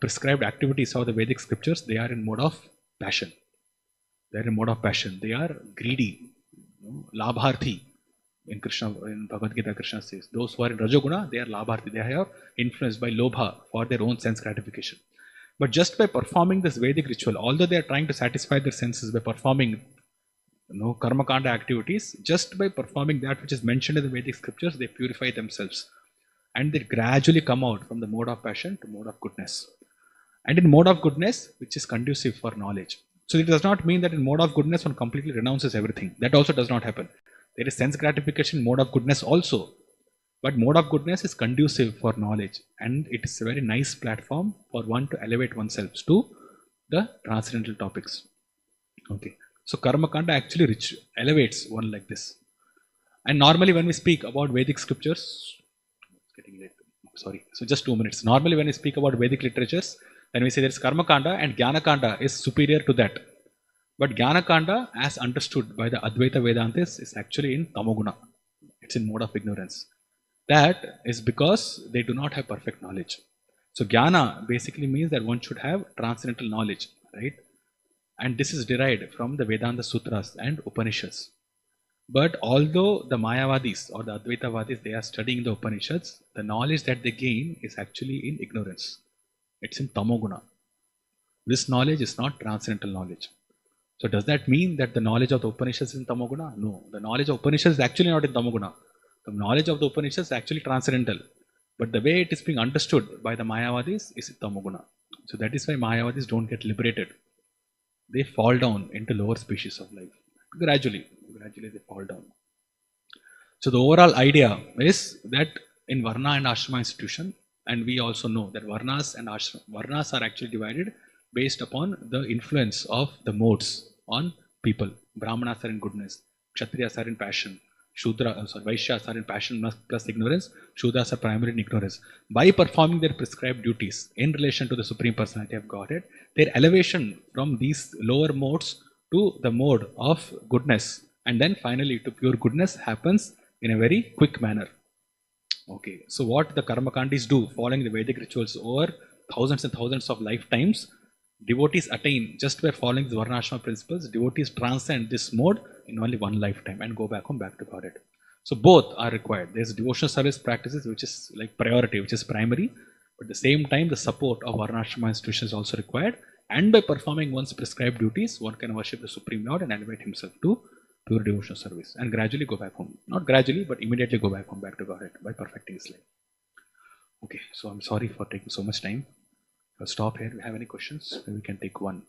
prescribed activities of the Vedic scriptures, they are in mode of passion. They are in mode of passion. They are greedy, labharthi. In Bhagavad Gita, Krishna says, those who are in Rajoguna, they are labharthi. They are influenced by lobha for their own sense gratification. But just by performing this Vedic ritual, although they are trying to satisfy their senses by performing karma kanda activities, just by performing that which is mentioned in the Vedic scriptures, they purify themselves. And they gradually come out from the mode of passion to mode of goodness. And in mode of goodness, which is conducive for knowledge. So it does not mean that in mode of goodness one completely renounces everything. That also does not happen. There is sense gratification mode of goodness also. But mode of goodness is conducive for knowledge. And it is a very nice platform for one to elevate oneself to the transcendental topics. Okay. So karma kanda actually elevates one like this. And normally when we speak about Vedic scriptures, so just 2 minutes. Normally when we speak about Vedic literatures, then we say there is karma kanda and jnana kanda is superior to that. But jnana kanda, as understood by the Advaita Vedantis, is actually in tamoguna. It's in mode of ignorance. That is because they do not have perfect knowledge. So jnana basically means that one should have transcendental knowledge, right? And this is derived from the Vedanta Sutras and Upanishads. But although the Mayavadis or the Advaitavadis, they are studying the Upanishads, the knowledge that they gain is actually in ignorance. It's in tamoguna. This knowledge is not transcendental knowledge. So does that mean that the knowledge of the Upanishads is in tamoguna? No. The knowledge of Upanishads is actually not in tamoguna. The knowledge of the Upanishads is actually transcendental. But the way it is being understood by the Mayavadis is in tamoguna. So that is why Mayavadis don't get liberated. they fall down into lower species of life. Gradually they fall down. So the overall idea is that in Varna and Ashrama institution, and we also know that Varnas are actually divided based upon the influence of the modes on people. Brahmanas are in goodness, Kshatriyas are in passion, Vaishyas are in passion plus ignorance, Shudras are primarily in ignorance. By performing their prescribed duties in relation to the Supreme Personality of Godhead, their elevation from these lower modes to the mode of goodness and then finally to pure goodness happens in a very quick manner. Okay, so what the Karmakandis do, following the Vedic rituals over thousands and thousands of lifetimes, devotees attain just by following the Varnashram principles. Devotees transcend this mode in only one lifetime and go back home, back to Godhead. So both are required. There's devotional service practices, which is like priority, which is primary, but at the same time, the support of Varnashram institution is also required. And by performing one's prescribed duties, one can worship the Supreme Lord and elevate himself to pure devotional service and gradually go back home. Not gradually, but immediately go back home, back to Godhead by perfecting his life. Okay, so I'm sorry for taking so much time. I'll stop here. If you have any questions, maybe we can take one.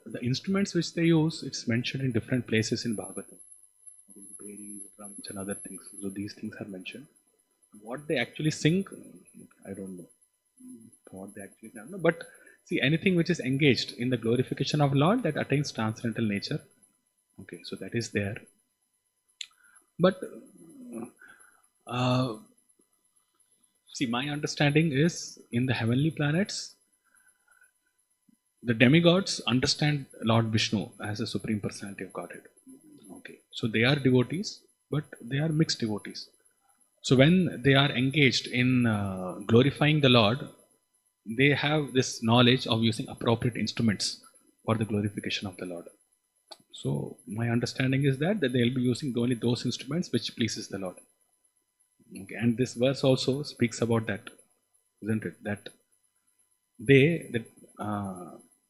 The instruments which they use, it's mentioned in different places in Bhagavatam. Belis, drums, and other things. So these things are mentioned. What they actually sing, I don't know. What they actually sing, I don't know. But see, anything which is engaged in the glorification of Lord, that attains transcendental nature. Okay, so that is there. But see, my understanding is in the heavenly planets, the demigods understand Lord Vishnu as a supreme personality of Godhead. Okay, so they are devotees, but they are mixed devotees. So when they are engaged in glorifying the Lord, they have this knowledge of using appropriate instruments for the glorification of the Lord. So my understanding is that they will be using only those instruments which pleases the Lord. Okay, and this verse also speaks about that, isn't it? That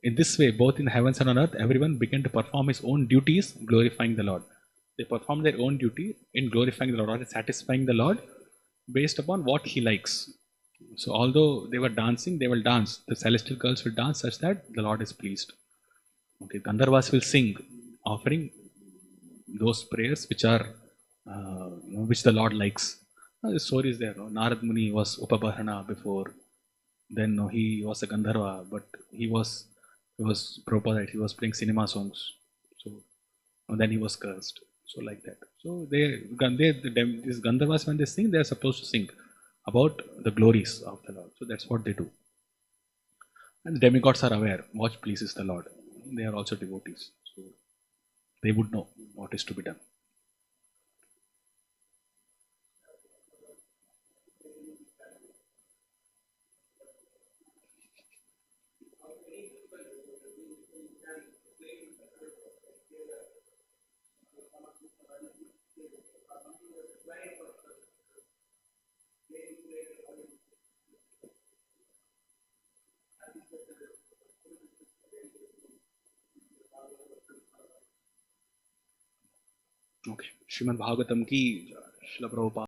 in this way, both in the heavens and on earth, everyone began to perform his own duties, glorifying the Lord. They perform their own duty in glorifying the Lord or satisfying the Lord based upon what he likes. So although they were dancing, they will dance. The celestial girls will dance such that the Lord is pleased. Okay, Gandharvas will sing, offering those prayers which are which the Lord likes. The story is there. No? Narad Muni was Upabarhana before. Then he was a Gandharva, but he was Prabhupada, he was playing cinema songs. So then he was cursed. So like that. So these Gandharvas, when they sing, they are supposed to sing about the glories of the Lord. So that's what they do. And the demigods are aware what pleases the Lord. They are also devotees. So they would know what is to be done. Okay. Srimad Bhagavatam ki Srila Prabhupada